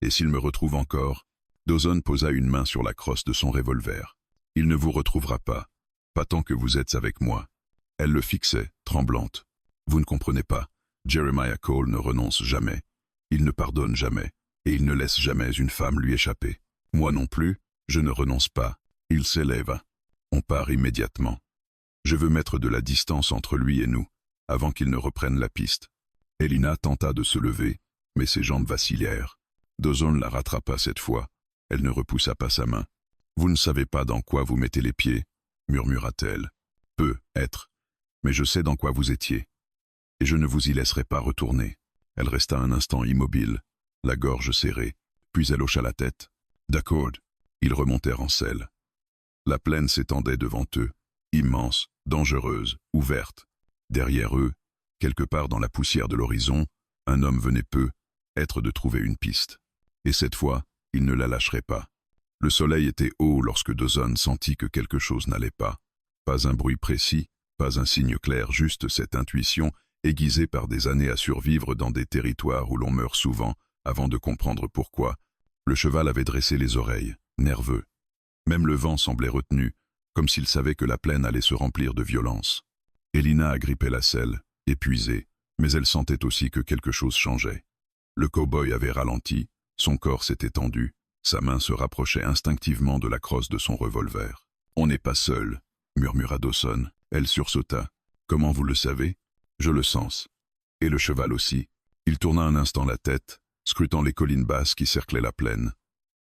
Speaker 1: Et s'il me retrouve encore? Dawson posa une main sur la crosse de son revolver. Il ne vous retrouvera pas. Pas tant que vous êtes avec moi. Elle le fixait, tremblante. Vous ne comprenez pas. Jeremiah Cole ne renonce jamais. Il ne pardonne jamais. Et il ne laisse jamais une femme lui échapper. Moi non plus, je ne renonce pas. Il s'élève. On part immédiatement. Je veux mettre de la distance entre lui et nous, avant qu'il ne reprenne la piste. Elina tenta de se lever, mais ses jambes vacillèrent. Dawson la rattrapa cette fois. Elle ne repoussa pas sa main. « Vous ne savez pas dans quoi vous mettez les pieds » murmura-t-elle. « Peut être. Mais je sais dans quoi vous étiez. Et je ne vous y laisserai pas retourner. » Elle resta un instant immobile, la gorge serrée, puis elle hocha la tête. « D'accord. » Ils remontèrent en selle. La plaine s'étendait devant eux, immense, dangereuse, ouverte. Derrière eux, quelque part dans la poussière de l'horizon, un homme venait peu, être de trouver une piste. Et cette fois, il ne la lâcherait pas. Le soleil était haut lorsque Dawson sentit que quelque chose n'allait pas. Pas un bruit précis, pas un signe clair, juste cette intuition, aiguisée par des années à survivre dans des territoires où l'on meurt souvent, avant de comprendre pourquoi. Le cheval avait dressé les oreilles, nerveux. Même le vent semblait retenu, comme s'il savait que la plaine allait se remplir de violence. Elina agrippait la selle, épuisée, mais elle sentait aussi que quelque chose changeait. Le cow-boy avait ralenti, son corps s'était tendu, sa main se rapprochait instinctivement de la crosse de son revolver. « On n'est pas seul » murmura Dawson. Elle sursauta. « Comment vous le savez ?»« Je le sens. » « Et le cheval aussi. » Il tourna un instant la tête, scrutant les collines basses qui cerclaient la plaine.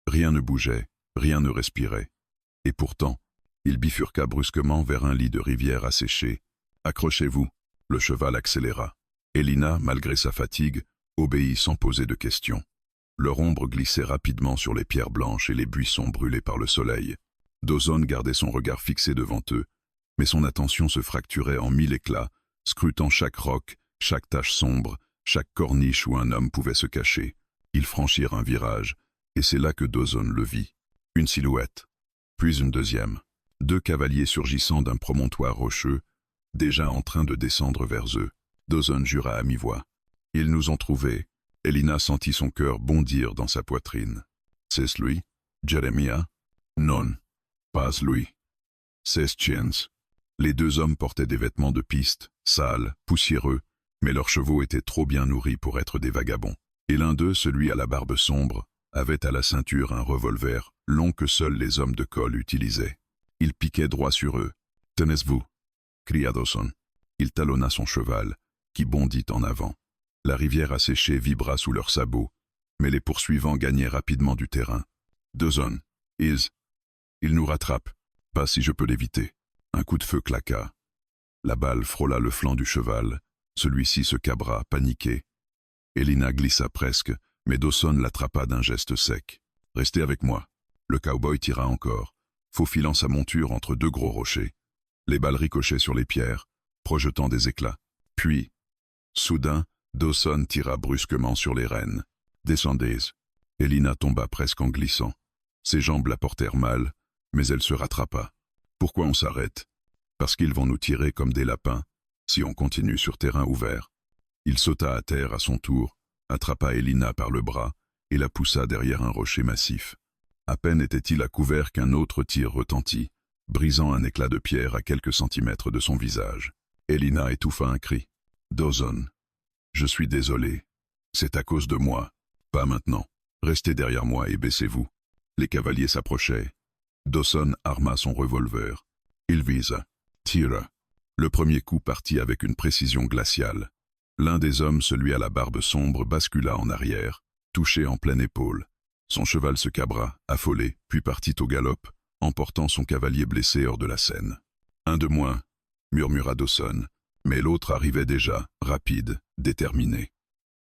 Speaker 1: Rien ne bougeait, rien ne respirait. Et pourtant, il bifurqua brusquement vers un lit de rivière asséché. « Accrochez-vous » Le cheval accéléra. Elina, malgré sa fatigue, obéit sans poser de questions. Leur ombre glissait rapidement sur les pierres blanches et les buissons brûlés par le soleil. Dawson gardait son regard fixé devant eux, mais son attention se fracturait en mille éclats, scrutant chaque roc, chaque tache sombre, chaque corniche où un homme pouvait se cacher. Ils franchirent un virage, et c'est là que Dawson le vit. Une silhouette, puis une deuxième. 2 cavaliers surgissant d'un promontoire rocheux, déjà en train de descendre vers eux. Dawson jura à mi-voix. « Ils nous ont trouvés. » Elina sentit son cœur bondir dans sa poitrine. « C'est lui, Jeremiah ?»« Non, pas lui. C'est Chance. » Les 2 hommes portaient des vêtements de piste, sales, poussiéreux, mais leurs chevaux étaient trop bien nourris pour être des vagabonds. Et l'un d'eux, celui à la barbe sombre, avait à la ceinture un revolver long que seuls les hommes de Cole utilisaient. Il piquait droit sur eux. « Tenez-vous » cria Dawson. Il talonna son cheval, qui bondit en avant. La rivière asséchée vibra sous leurs sabots, mais les poursuivants gagnaient rapidement du terrain. « Dawson, il nous rattrape. Pas si je peux l'éviter. » Un coup de feu claqua. La balle frôla le flanc du cheval. Celui-ci se cabra, paniqué. Elina glissa presque, mais Dawson l'attrapa d'un geste sec. « Restez avec moi. » Le cow-boy tira encore, faufilant sa monture entre 2 gros rochers. Les balles ricochaient sur les pierres, projetant des éclats. Puis, soudain, Dawson tira brusquement sur les rênes. « Descendez !» Elina tomba presque en glissant. Ses jambes la portèrent mal, mais elle se rattrapa. « Pourquoi on s'arrête ?»« Parce qu'ils vont nous tirer comme des lapins, si on continue sur terrain ouvert. » Il sauta à terre à son tour, attrapa Elina par le bras et la poussa derrière un rocher massif. À peine était-il à couvert qu'un autre tir retentit, brisant un éclat de pierre à quelques centimètres de son visage. Elina étouffa un cri. « Dawson, je suis désolé. C'est à cause de moi. Pas maintenant. Restez derrière moi et baissez-vous. » Les cavaliers s'approchaient. Dawson arma son revolver. Il visa. Tira. Le premier coup partit avec une précision glaciale. L'un des hommes, celui à la barbe sombre, bascula en arrière, touché en pleine épaule. Son cheval se cabra, affolé, puis partit au galop, emportant son cavalier blessé hors de la scène. « Un de moins » murmura Dawson, mais l'autre arrivait déjà, rapide, déterminé.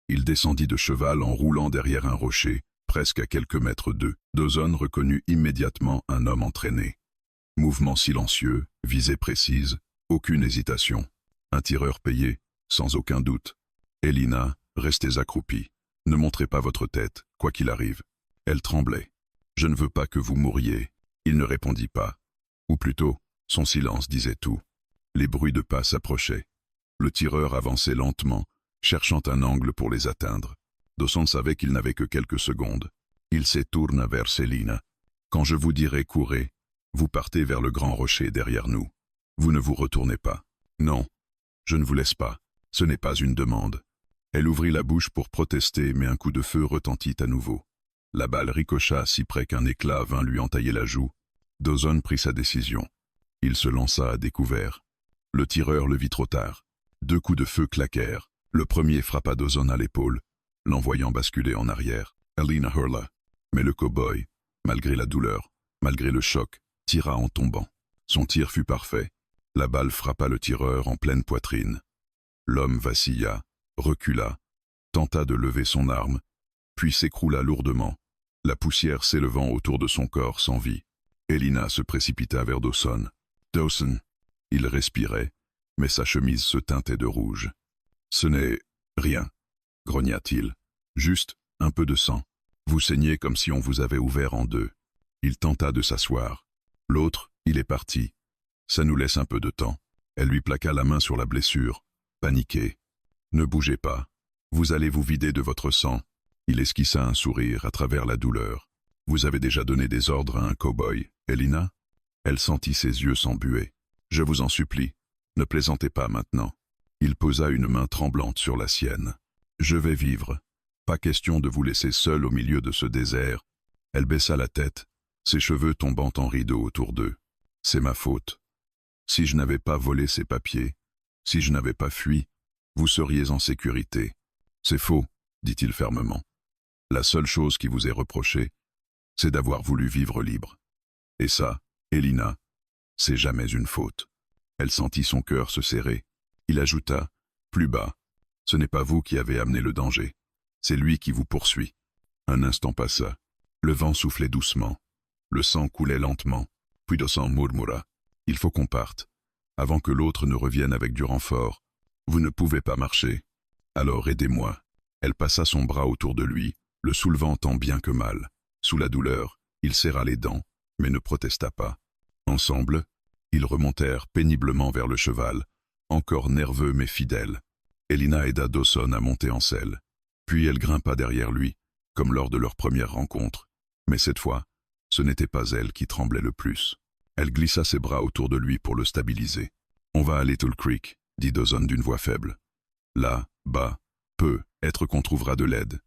Speaker 1: Il descendit de cheval en roulant derrière un rocher, presque à quelques mètres d'eux. Dawson reconnut immédiatement un homme entraîné. Mouvement silencieux, visée précise, aucune hésitation. Un tireur payé, sans aucun doute. « Elina, restez accroupie. Ne montrez pas votre tête, quoi qu'il arrive. » Elle tremblait. « Je ne veux pas que vous mouriez. » Il ne répondit pas. Ou plutôt, son silence disait tout. Les bruits de pas s'approchaient. Le tireur avançait lentement, cherchant un angle pour les atteindre. Dawson savait qu'il n'avait que quelques secondes. Il se tourna vers Selina. Quand je vous dirai courez, vous partez vers le grand rocher derrière nous. Vous ne vous retournez pas. Non, je ne vous laisse pas. Ce n'est pas une demande. Elle ouvrit la bouche pour protester, mais un coup de feu retentit à nouveau. La balle ricocha si près qu'un éclat vint lui entailler la joue. Dawson prit sa décision. Il se lança à découvert. Le tireur le vit trop tard. 2 coups de feu claquèrent. Le premier frappa Dawson à l'épaule, l'envoyant basculer en arrière. Elina hurla. Mais le cow-boy, malgré la douleur, malgré le choc, tira en tombant. Son tir fut parfait. La balle frappa le tireur en pleine poitrine. L'homme vacilla, recula, tenta de lever son arme, puis s'écroula lourdement, la poussière s'élevant autour de son corps sans vie. Elina se précipita vers Dawson. Dawson. Il respirait, mais sa chemise se teintait de rouge. Ce n'est rien, grogna-t-il. Juste un peu de sang. Vous saignez comme si on vous avait ouvert en deux. Il tenta de s'asseoir. L'autre, il est parti. Ça nous laisse un peu de temps. Elle lui plaqua la main sur la blessure, paniquée. Ne bougez pas. Vous allez vous vider de votre sang. Il esquissa un sourire à travers la douleur. Vous avez déjà donné des ordres à un cow-boy, Elina? Elle sentit ses yeux s'embuer. Je vous en supplie, ne plaisantez pas maintenant. Il posa une main tremblante sur la sienne. Je vais vivre. Pas question de vous laisser seule au milieu de ce désert. Elle baissa la tête, ses cheveux tombant en rideaux autour d'eux. C'est ma faute. Si je n'avais pas volé ces papiers, si je n'avais pas fui, vous seriez en sécurité. C'est faux, dit-il fermement. La seule chose qui vous est reprochée, c'est d'avoir voulu vivre libre. Et ça, Elina, c'est jamais une faute. Elle sentit son cœur se serrer. Il ajouta, plus bas, ce n'est pas vous qui avez amené le danger. C'est lui qui vous poursuit. Un instant passa. Le vent soufflait doucement. Le sang coulait lentement. Puis Dawson murmura. Il faut qu'on parte. Avant que l'autre ne revienne avec du renfort. Vous ne pouvez pas marcher. Alors aidez-moi. Elle passa son bras autour de lui, le soulevant tant bien que mal. Sous la douleur, il serra les dents, mais ne protesta pas. Ensemble, ils remontèrent péniblement vers le cheval, encore nerveux mais fidèle. Elina aida Dawson à monter en selle. Puis elle grimpa derrière lui, comme lors de leur première rencontre. Mais cette fois, ce n'était pas elle qui tremblait le plus. Elle glissa ses bras autour de lui pour le stabiliser. « On va à Little Creek », dit Dawson d'une voix faible. « Là, bas, peut être qu'on trouvera de l'aide. »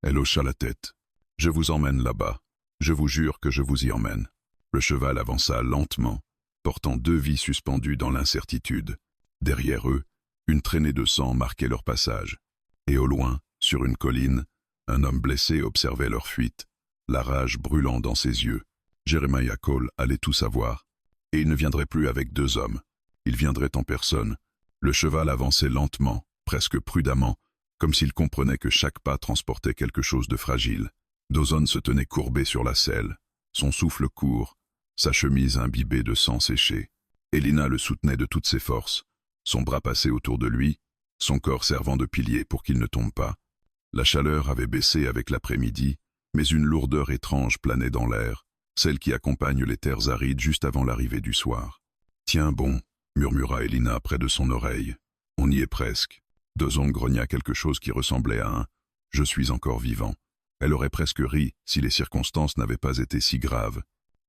Speaker 1: Elle hocha la tête. « Je vous emmène là-bas. Je vous jure que je vous y emmène. » Le cheval avança lentement, portant 2 vies suspendues dans l'incertitude. Derrière eux, une traînée de sang marquait leur passage. Et au loin, sur une colline, un homme blessé observait leur fuite, la rage brûlant dans ses yeux. Jeremiah Cole allait tout savoir. Et il ne viendrait plus avec 2 hommes. Il viendrait en personne. Le cheval avançait lentement, presque prudemment, comme s'il comprenait que chaque pas transportait quelque chose de fragile. Dawson se tenait courbé sur la selle, son souffle court, sa chemise imbibée de sang séché. Elina le soutenait de toutes ses forces, son bras passé autour de lui, son corps servant de pilier pour qu'il ne tombe pas. La chaleur avait baissé avec l'après-midi, mais une lourdeur étrange planait dans l'air, celle qui accompagne les terres arides juste avant l'arrivée du soir. « Tiens bon », murmura Elina près de son oreille. « On y est presque. » Dawson grogna quelque chose qui ressemblait à un « Je suis encore vivant ». Elle aurait presque ri si les circonstances n'avaient pas été si graves.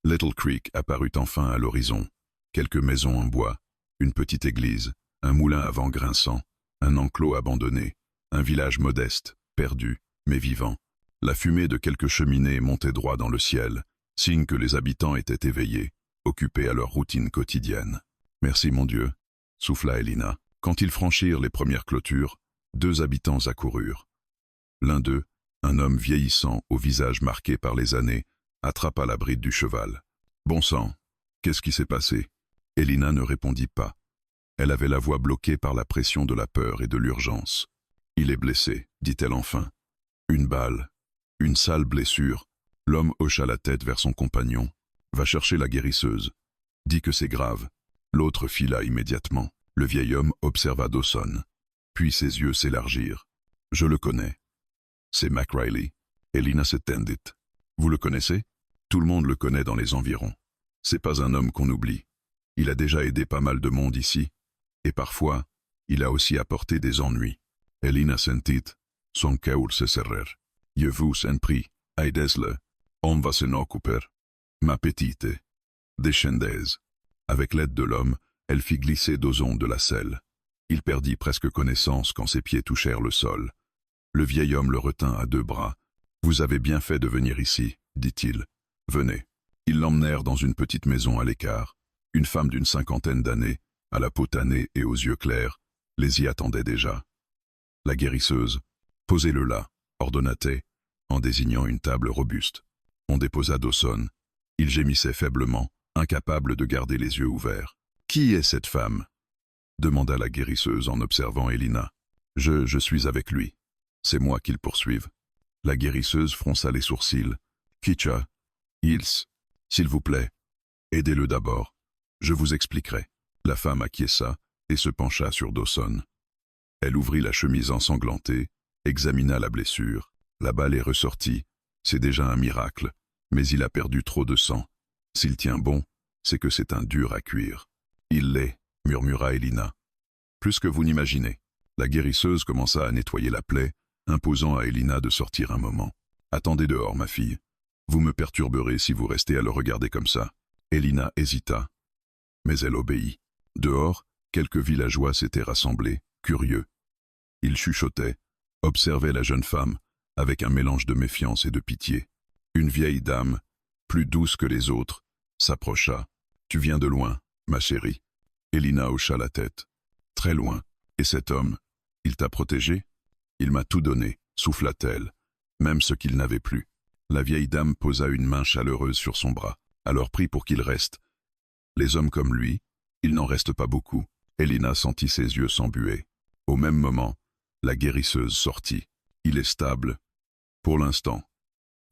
Speaker 1: Little Creek apparut enfin à l'horizon. Quelques maisons en bois, une petite église, un moulin à vent grinçant, un enclos abandonné, un village modeste, perdu, mais vivant. La fumée de quelques cheminées montait droit dans le ciel, signe que les habitants étaient éveillés, occupés à leur routine quotidienne. « Merci mon Dieu », souffla Elina. Quand ils franchirent les premières clôtures, 2 habitants accoururent. L'un d'eux, un homme vieillissant au visage marqué par les années, attrapa la bride du cheval. « Bon sang, qu'est-ce qui s'est passé ?» Elina ne répondit pas. Elle avait la voix bloquée par la pression de la peur et de l'urgence. « Il est blessé, dit-elle enfin. Une balle, une sale blessure. » L'homme hocha la tête vers son compagnon. « Va chercher la guérisseuse. Dis que c'est grave. » L'autre fila immédiatement. Le vieil homme observa Dawson. Puis ses yeux s'élargirent. « Je le connais. C'est Mac Riley. » Elina se tendit. « Vous le connaissez? Tout le monde le connaît dans les environs. C'est pas un homme qu'on oublie. Il a déjà aidé pas mal de monde ici. Et parfois, il a aussi apporté des ennuis. » Elina sentit. son cœur se serrer. Je vous en prie, aidez-le. On va s'en occuper. Ma petite. Descendez. Avec l'aide de l'homme, elle fit glisser Dawson de la selle. Il perdit presque connaissance quand ses pieds touchèrent le sol. Le vieil homme le retint à deux bras. « Vous avez bien fait de venir ici, dit-il. Venez. » Ils l'emmenèrent dans une petite maison à l'écart. Une femme d'une 50aine d'années, à la peau tannée et aux yeux clairs, les y attendait déjà. La guérisseuse, « Posez-le là », ordonna-t-elle, en désignant une table robuste. On déposa Dawson. Il gémissait faiblement, incapable de garder les yeux ouverts. « Qui est cette femme ?» demanda la guérisseuse en observant Elina. « Je suis avec lui. C'est moi qu'il poursuive. » La guérisseuse fronça les sourcils. « Kitcha, Ils, s'il vous plaît, aidez-le d'abord. Je vous expliquerai. » La femme acquiesça et se pencha sur Dawson. Elle ouvrit la chemise ensanglantée, examina la blessure. La balle est ressortie. C'est déjà un miracle, mais il a perdu trop de sang. S'il tient bon, c'est que c'est un dur à cuire. « Il l'est, » murmura Elina. « Plus que vous n'imaginez. » La guérisseuse commença à nettoyer la plaie, imposant à Elina de sortir un moment. « Attendez dehors, ma fille. Vous me perturberez si vous restez à le regarder comme ça. » Elina hésita, mais elle obéit. Dehors, quelques villageois s'étaient rassemblés, curieux. Ils chuchotaient, observaient la jeune femme, avec un mélange de méfiance et de pitié. Une vieille dame, plus douce que les autres, s'approcha. « Tu viens de loin, ma chérie. » Elina hocha la tête. « Très loin. Et cet homme, il t'a protégé ? » « Il m'a tout donné, » souffla-t-elle, même ce qu'il n'avait plus. La vieille dame posa une main chaleureuse sur son bras, alors prit pour qu'il reste. Les hommes comme lui, il n'en reste pas beaucoup. Elina sentit ses yeux s'embuer. Au même moment, la guérisseuse sortit. « Il est stable. Pour l'instant.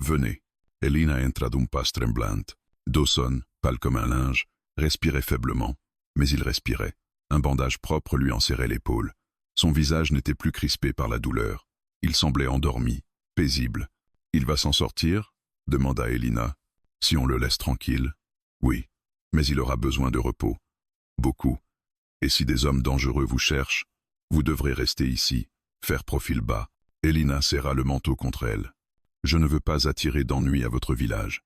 Speaker 1: Venez. » Elina entra d'un pas tremblante. Dawson, pâle comme un linge, respirait faiblement, mais il respirait. Un bandage propre lui enserrait l'épaule. Son visage n'était plus crispé par la douleur. Il semblait endormi, paisible. « Il va s'en sortir ?» demanda Elina. « Si on le laisse tranquille. » « Oui, mais il aura besoin de repos. Beaucoup. Et si des hommes dangereux vous cherchent, vous devrez rester ici, faire profil bas. » Elina serra le manteau contre elle. « Je ne veux pas attirer d'ennuis à votre village. »«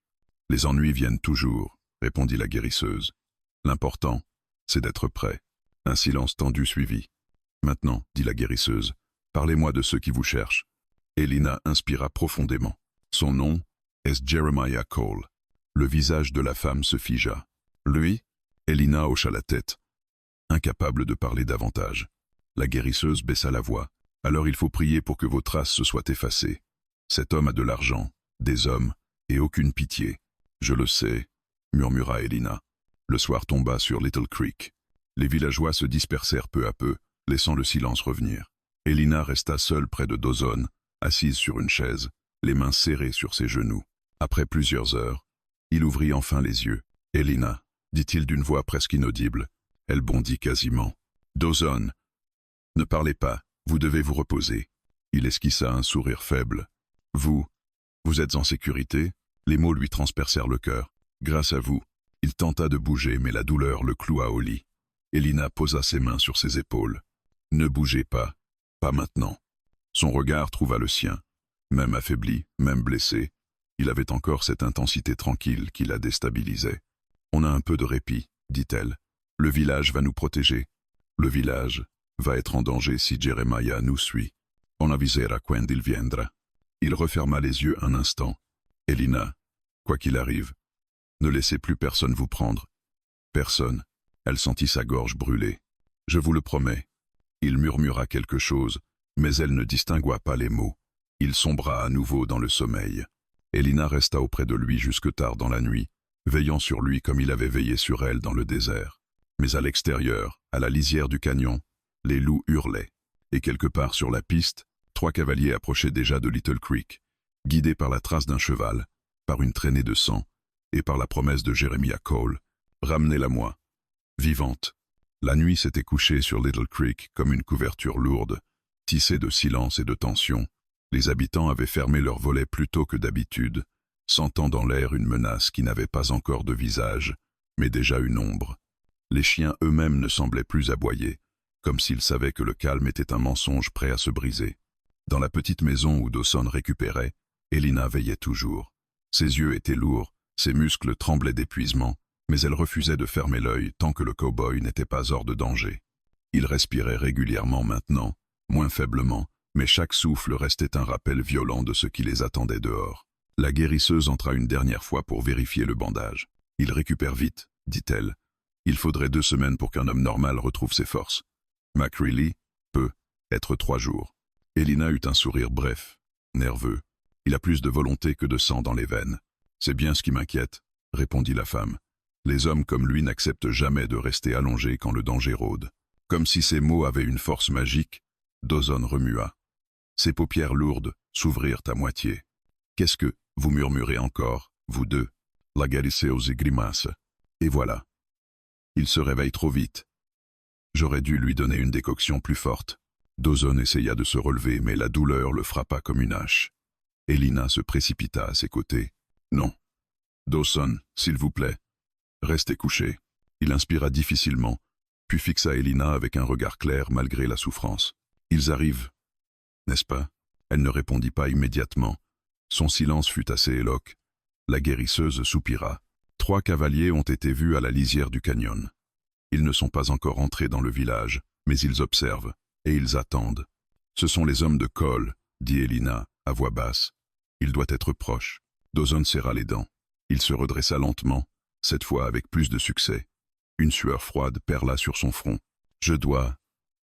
Speaker 1: Les ennuis viennent toujours, » répondit la guérisseuse. « L'important, c'est d'être prêt. » Un silence tendu suivit. « Maintenant, » dit la guérisseuse, « parlez-moi de ceux qui vous cherchent. » Elina inspira profondément. Son nom est Jeremiah Cole. Le visage de la femme se figea. Lui, Elina hocha la tête, incapable de parler davantage. La guérisseuse baissa la voix. « Alors il faut prier pour que vos traces se soient effacées. Cet homme a de l'argent, des hommes, et aucune pitié. »« Je le sais, » murmura Elina. Le soir tomba sur Little Creek. Les villageois se dispersèrent peu à peu, laissant le silence revenir. Elina resta seule près de Dawson, assise sur une chaise, les mains serrées sur ses genoux. Après plusieurs heures, il ouvrit enfin les yeux. « Elina, » dit-il d'une voix presque inaudible. Elle bondit quasiment. « Dawson, ne parlez pas, vous devez vous reposer. » Il esquissa un sourire faible. « Vous êtes en sécurité ?» Les mots lui transpercèrent le cœur. « Grâce à vous. » Il tenta de bouger, mais la douleur le cloua au lit. Elina posa ses mains sur ses épaules. « Ne bougez pas. Pas maintenant. » Son regard trouva le sien. Même affaibli, même blessé, il avait encore cette intensité tranquille qui la déstabilisait. « On a un peu de répit, » dit-elle. « Le village va nous protéger. Le village va être en danger si Jeremiah nous suit. On avisera quand il viendra. » Il referma les yeux un instant. « Elina, quoi qu'il arrive, ne laissez plus personne vous prendre. Personne. » Elle sentit sa gorge brûler. « Je vous le promets. » Il murmura quelque chose, mais elle ne distingua pas les mots. Il sombra à nouveau dans le sommeil. Elina resta auprès de lui jusque tard dans la nuit, veillant sur lui comme il avait veillé sur elle dans le désert. Mais à l'extérieur, à la lisière du canyon, les loups hurlaient, et quelque part sur la piste, 3 cavaliers approchaient déjà de Little Creek, guidés par la trace d'un cheval, par une traînée de sang, et par la promesse de Jeremiah Cole. « Ramenez-la-moi. » Vivante. La nuit s'était couchée sur Little Creek comme une couverture lourde, tissée de silence et de tension. Les habitants avaient fermé leurs volets plus tôt que d'habitude, sentant dans l'air une menace qui n'avait pas encore de visage, mais déjà une ombre. Les chiens eux-mêmes ne semblaient plus aboyer, comme s'ils savaient que le calme était un mensonge prêt à se briser. Dans la petite maison où Dawson récupérait, Elina veillait toujours. Ses yeux étaient lourds, ses muscles tremblaient d'épuisement, mais elle refusait de fermer l'œil tant que le cow-boy n'était pas hors de danger. Il respirait régulièrement maintenant, moins faiblement, mais chaque souffle restait un rappel violent de ce qui les attendait dehors. La guérisseuse entra une dernière fois pour vérifier le bandage. « Il récupère vite », dit-elle. « Il faudrait 2 semaines pour qu'un homme normal retrouve ses forces. McCreely peut être 3 jours. » Elina eut un sourire bref, nerveux. « Il a plus de volonté que de sang dans les veines. »« C'est bien ce qui m'inquiète, » répondit la femme. « Les hommes comme lui n'acceptent jamais de rester allongés quand le danger rôde. » Comme si ces mots avaient une force magique, Dawson remua. Ses paupières lourdes s'ouvrirent à moitié. « Qu'est-ce que vous murmurez encore, vous deux ?» La guérisseuse grimace. Et voilà. Il se réveille trop vite. J'aurais dû lui donner une décoction plus forte. Dawson essaya de se relever, mais la douleur le frappa comme une hache. Elina se précipita à ses côtés. « Non. Dawson, s'il vous plaît. Restez couché. » Il inspira difficilement, puis fixa Elina avec un regard clair malgré la souffrance. « Ils arrivent, n'est-ce pas ?» Elle ne répondit pas immédiatement. Son silence fut assez éloque. La guérisseuse soupira. 3 cavaliers ont été vus à la lisière du canyon. Ils ne sont pas encore entrés dans le village, mais ils observent, et ils attendent. « Ce sont les hommes de Cole, » dit Elina, à voix basse. « Il doit être proche. » Dawson serra les dents. Il se redressa lentement, cette fois avec plus de succès. Une sueur froide perla sur son front. « Je dois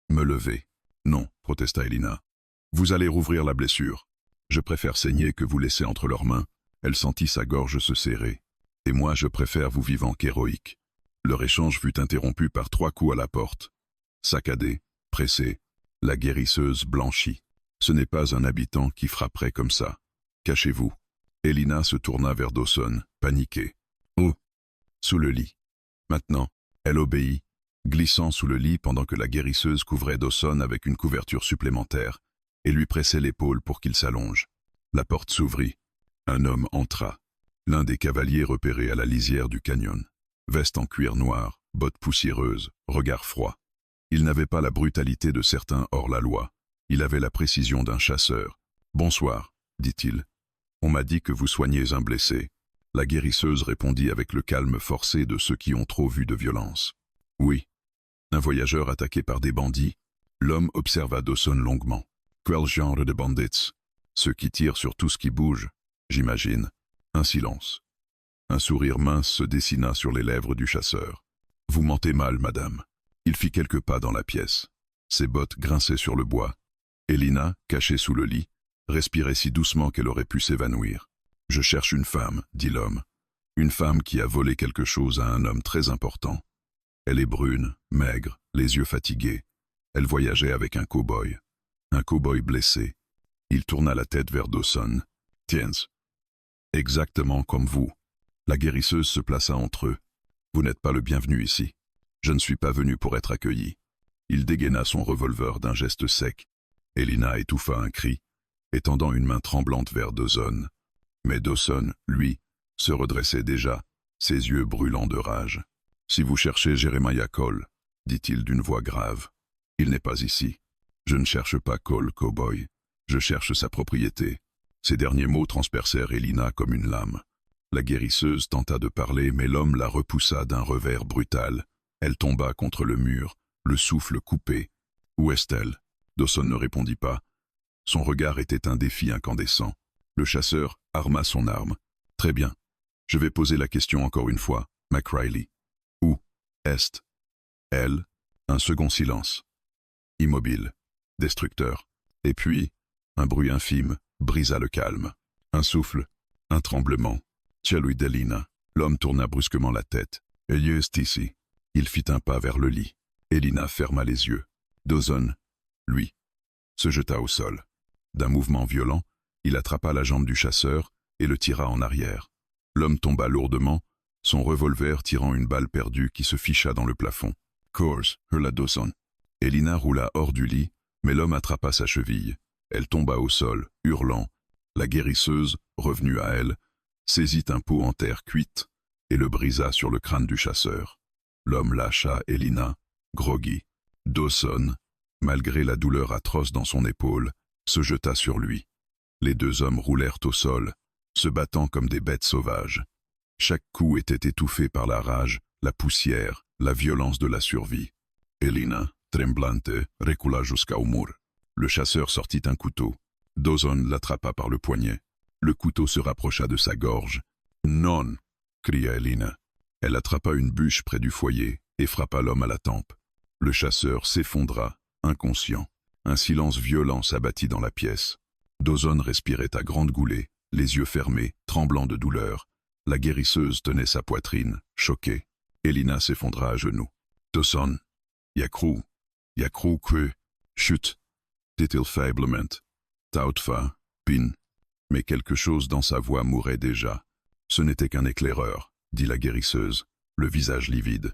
Speaker 1: me lever. »« Non, » protesta Elina. « Vous allez rouvrir la blessure. Je préfère saigner que vous laisser entre leurs mains. » Elle sentit sa gorge se serrer. « Et moi, je préfère vous vivant qu'héroïque. » Leur échange fut interrompu par 3 coups à la porte. Saccadée, pressée, la guérisseuse blanchit. Ce n'est pas un habitant qui frapperait comme ça. « Cachez-vous. » Elina se tourna vers Dawson, paniquée. « Oh !» Sous le lit. Maintenant, elle obéit, glissant sous le lit pendant que la guérisseuse couvrait Dawson avec une couverture supplémentaire et lui pressait l'épaule pour qu'il s'allonge. La porte s'ouvrit. Un homme entra. L'un des cavaliers repérés à la lisière du canyon. Veste en cuir noir, bottes poussiéreuses, regard froid. Il n'avait pas la brutalité de certains hors-la-loi. Il avait la précision d'un chasseur. « Bonsoir, » dit-il. « On m'a dit que vous soignez un blessé. » La guérisseuse répondit avec le calme forcé de ceux qui ont trop vu de violence. « Oui. » Un voyageur attaqué par des bandits. L'homme observa Dawson longuement. « Quel genre de bandits ?»« Ceux qui tirent sur tout ce qui bouge, j'imagine. » Un silence. Un sourire mince se dessina sur les lèvres du chasseur. « Vous mentez mal, madame. » Il fit quelques pas dans la pièce. Ses bottes grinçaient sur le bois. Elina, cachée sous le lit, respirait si doucement qu'elle aurait pu s'évanouir. « Je cherche une femme, » dit l'homme. « Une femme qui a volé quelque chose à un homme très important. Elle est brune, maigre, les yeux fatigués. Elle voyageait avec un cow-boy. Un cow-boy blessé. » Il tourna la tête vers Dawson. « Tiens. Exactement comme vous. » La guérisseuse se plaça entre eux. « Vous n'êtes pas le bienvenu ici. Je ne suis pas venu pour être accueilli. » Il dégaina son revolver d'un geste sec. Elina étouffa un cri, étendant une main tremblante vers Dawson. Mais Dawson, lui, se redressait déjà, ses yeux brûlants de rage. « Si vous cherchez Jeremiah Cole, » dit-il d'une voix grave, « il n'est pas ici. Je ne cherche pas Cole, cow-boy. Je cherche sa propriété. » Ces derniers mots transpercèrent Elina comme une lame. La guérisseuse tenta de parler, mais l'homme la repoussa d'un revers brutal. Elle tomba contre le mur, le souffle coupé. « Où est-elle » Dawson ne répondit pas. Son regard était un défi incandescent. Le chasseur arma son arme. « Très bien. Je vais poser la question encore une fois, McReilly. Où est elle » Un second silence. Immobile. Destructeur. Et puis, un bruit infime brisa le calme. Un souffle, un tremblement. Celui d'Elina. L'homme tourna brusquement la tête. « Elle est ici. » Il fit un pas vers le lit. Elina ferma les yeux. Dawson, lui, se jeta au sol. D'un mouvement violent, il attrapa la jambe du chasseur et le tira en arrière. L'homme tomba lourdement, son revolver tirant une balle perdue qui se ficha dans le plafond. « Course » hurla Dawson. Elina roula hors du lit, mais l'homme attrapa sa cheville. Elle tomba au sol, hurlant. La guérisseuse, revenue à elle, saisit un pot en terre cuite et le brisa sur le crâne du chasseur. L'homme lâcha Elina, groggy. Dawson, malgré la douleur atroce dans son épaule, se jeta sur lui. Les deux hommes roulèrent au sol, se battant comme des bêtes sauvages. Chaque coup était étouffé par la rage, la poussière, la violence de la survie. Elina, tremblante, recula jusqu'au mur. Le chasseur sortit un couteau. Dawson l'attrapa par le poignet. Le couteau se rapprocha de sa gorge. « Non !» cria Elina. Elle attrapa une bûche près du foyer et frappa l'homme à la tempe. Le chasseur s'effondra, inconscient. Un silence violent s'abattit dans la pièce. Dawson respirait à grandes goulées, les yeux fermés, tremblant de douleur. La guérisseuse tenait sa poitrine, choquée. Elina s'effondra à genoux. « Dawson, jag crut que... Chut, dit-il faiblement. Tautfa, pin. » Mais quelque chose dans sa voix mourait déjà. Ce n'était qu'un éclaireur, dit la guérisseuse, le visage livide.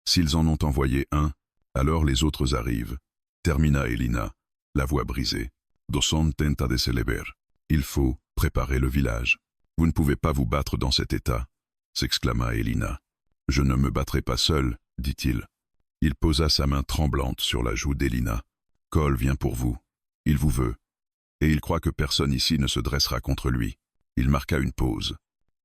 Speaker 1: S'ils en ont envoyé un, alors les autres arrivent, termina Elina, la voix brisée. Dawson tenta de se lever. Il faut préparer le village. Vous ne pouvez pas vous battre dans cet état, s'exclama Elina. Je ne me battrai pas seul, dit-il. Il posa sa main tremblante sur la joue d'Elina. Cole vient pour vous. Il vous veut. Et il croit que personne ici ne se dressera contre lui. Il marqua une pause.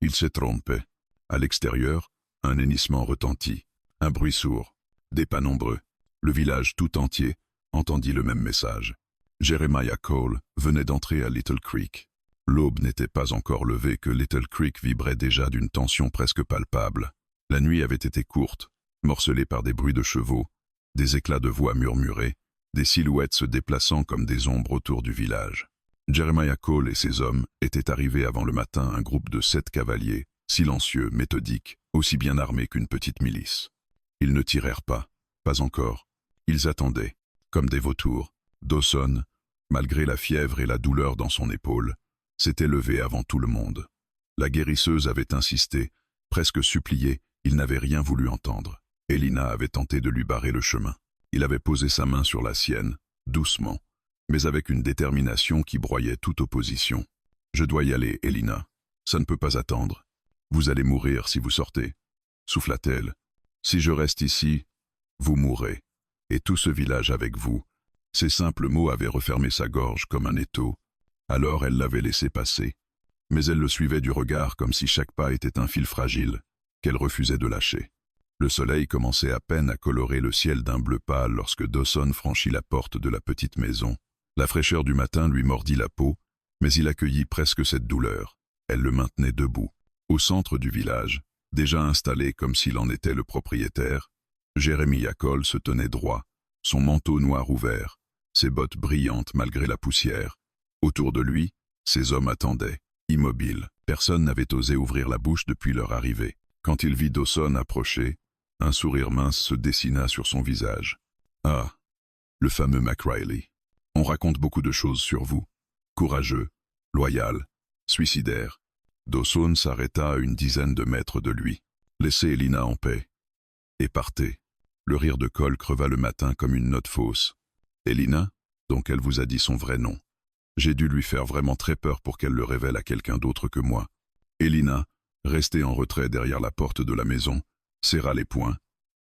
Speaker 1: Il s'est trompé. À l'extérieur, un hennissement retentit. Un bruit sourd. Des pas nombreux. Le village tout entier entendit le même message. Jeremiah Cole venait d'entrer à Little Creek. L'aube n'était pas encore levée que Little Creek vibrait déjà d'une tension presque palpable. La nuit avait été courte, morcelée par des bruits de chevaux, des éclats de voix murmurés, des silhouettes se déplaçant comme des ombres autour du village. Jeremiah Cole et ses hommes étaient arrivés avant le matin, un groupe de 7 cavaliers, silencieux, méthodiques, aussi bien armés qu'une petite milice. Ils ne tirèrent pas encore. Ils attendaient, comme des vautours. Dawson, malgré la fièvre et la douleur dans son épaule, s'était levé avant tout le monde. La guérisseuse avait insisté, presque supplié, il n'avait rien voulu entendre. Elina avait tenté de lui barrer le chemin. Il avait posé sa main sur la sienne, doucement, mais avec une détermination qui broyait toute opposition. « Je dois y aller, Elina. Ça ne peut pas attendre. Vous allez mourir si vous sortez, » souffla-t-elle. « Si je reste ici, vous mourrez. Et tout ce village avec vous. » Ces simples mots avaient refermé sa gorge comme un étau. Alors elle l'avait laissé passer. Mais elle le suivait du regard comme si chaque pas était un fil fragile, qu'elle refusait de lâcher. Le soleil commençait à peine à colorer le ciel d'un bleu pâle lorsque Dawson franchit la porte de la petite maison. La fraîcheur du matin lui mordit la peau, mais il accueillit presque cette douleur. Elle le maintenait debout. Au centre du village, déjà installé comme s'il en était le propriétaire, Jeremiah Cole se tenait droit, son manteau noir ouvert, ses bottes brillantes malgré la poussière. Autour de lui, ses hommes attendaient, immobiles. Personne n'avait osé ouvrir la bouche depuis leur arrivée. Quand il vit Dawson approcher, un sourire mince se dessina sur son visage. « Ah, le fameux McReilly. On raconte beaucoup de choses sur vous. Courageux, loyal, suicidaire. » Dawson s'arrêta à une dizaine de mètres de lui. « Laissez Elina en paix. » Et partez. Le rire de Cole creva le matin comme une note fausse. « Elina, donc elle vous a dit son vrai nom. J'ai dû lui faire vraiment très peur pour qu'elle le révèle à quelqu'un d'autre que moi. » Elina, restée en retrait derrière la porte de la maison, serra les poings.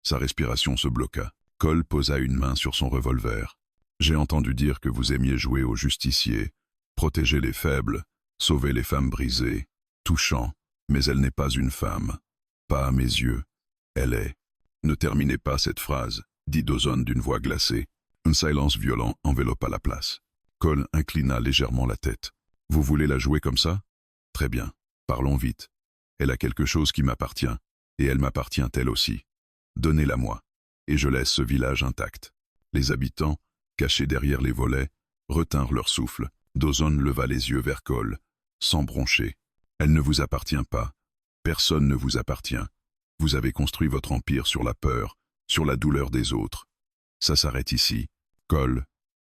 Speaker 1: Sa respiration se bloqua. Cole posa une main sur son revolver. « J'ai entendu dire que vous aimiez jouer au justicier, protéger les faibles, sauver les femmes brisées. Touchant, mais elle n'est pas une femme. Pas à mes yeux. Elle est. » « Ne terminez pas cette phrase, dit Dawson d'une voix glacée. Un silence violent enveloppa la place. Cole inclina légèrement la tête. « Vous voulez la jouer comme ça ? Très bien. Parlons vite. Elle a quelque chose qui m'appartient, et elle m'appartient elle aussi. Donnez-la-moi, et je laisse ce village intact. » Les habitants, cachés derrière les volets, retinrent leur souffle. Dawson leva les yeux vers Cole, sans broncher. « Elle ne vous appartient pas. Personne ne vous appartient. Vous avez construit votre empire sur la peur, sur la douleur des autres. Ça s'arrête ici. » Cole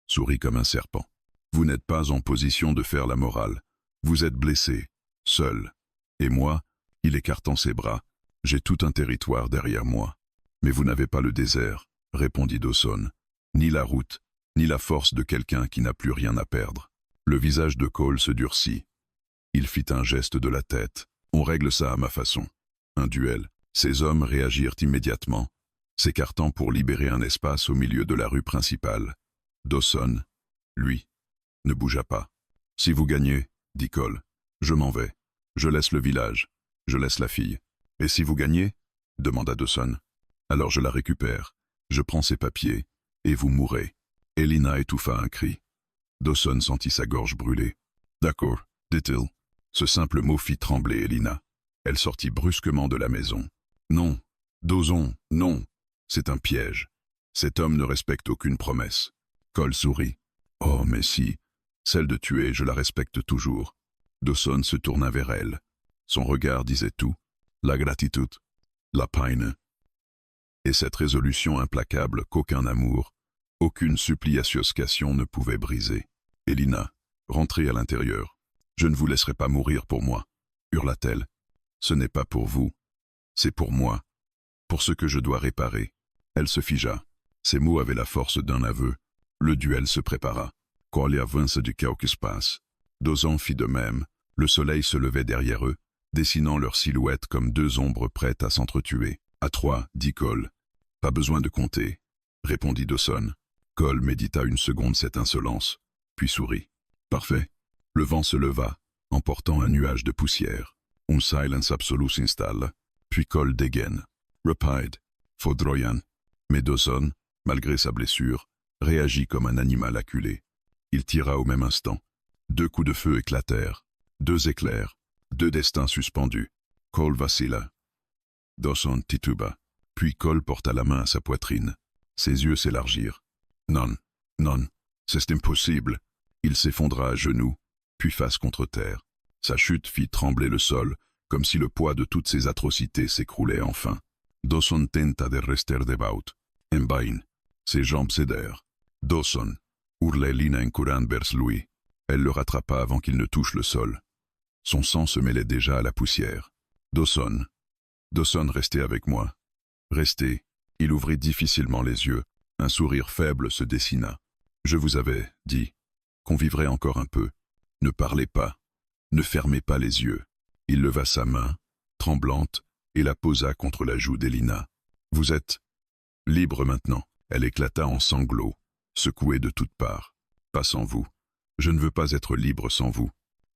Speaker 1: sourit comme un serpent. « Vous n'êtes pas en position de faire la morale. Vous êtes blessé, seul. Et moi, » il écartant ses bras, « j'ai tout un territoire derrière moi. » « Mais vous n'avez pas le désert, » répondit Dawson, « ni la route, ni la force de quelqu'un qui n'a plus rien à perdre. » Le visage de Cole se durcit. Il fit un geste de la tête. « On règle ça à ma façon. Un duel. » Ces hommes réagirent immédiatement, s'écartant pour libérer un espace au milieu de la rue principale. Dawson, lui, ne bougea pas. « Si vous gagnez, dit Cole, je m'en vais. Je laisse le village. Je laisse la fille. Et si vous gagnez ?» demanda Dawson. « Alors je la récupère. Je prends ses papiers. Et vous mourrez. » Elina étouffa un cri. Dawson sentit sa gorge brûler. « D'accord, dit-il. » Ce simple mot fit trembler Elina. Elle sortit brusquement de la maison. « Non, Dawson, non. C'est un piège. Cet homme ne respecte aucune promesse. » Cole sourit. « Oh, mais si. Celle de tuer, je la respecte toujours. » Dawson se tourna vers elle. Son regard disait tout. La gratitude, la peine. Et cette résolution implacable qu'aucun amour, aucune supplication ne pouvait briser. « Elina, rentrez à l'intérieur. Je ne vous laisserai pas mourir pour moi, » hurla-t-elle. « Ce n'est pas pour vous. C'est pour moi. Pour ce que je dois réparer. » Elle se figea. Ces mots avaient la force d'un aveu. Le duel se prépara. Quand avance du chaos qui se passe. Dawson fit de même. Le soleil se levait derrière eux, dessinant leurs silhouettes comme deux ombres prêtes à s'entretuer. « À 3, dit Cole. « Pas besoin de compter, » répondit Dawson. Cole médita une seconde cette insolence, puis sourit. « Parfait. » Le vent se leva, emportant un nuage de poussière. Un silence absolu s'installe, puis Cole dégaine. « Rapide, Foudroyant. » Mais Dawson, malgré sa blessure, réagit comme un animal acculé. Il tira au même instant. 2 coups de feu éclatèrent. 2 éclairs. 2 destins suspendus. Cole vacilla. Dawson tituba. Puis Cole porta la main à sa poitrine. Ses yeux s'élargirent. Non, non, c'est impossible. Il s'effondra à genoux, puis face contre terre. Sa chute fit trembler le sol, comme si le poids de toutes ces atrocités s'écroulait enfin. Dawson tenta de rester debout. En vain. Ses jambes cédèrent. Dawson, hurla Elina en courant vers lui. Elle le rattrapa avant qu'il ne touche le sol. Son sang se mêlait déjà à la poussière. Dawson. Dawson, restez avec moi. Restez. Il ouvrit difficilement les yeux. Un sourire faible se dessina. Je vous avais dit qu'on vivrait encore un peu. Ne parlez pas. Ne fermez pas les yeux. Il leva sa main, tremblante, et la posa contre la joue d'Elina. Vous êtes libre maintenant. Elle éclata en sanglots, secouée de toutes parts. Pas sans vous. Je ne veux pas être libre sans vous.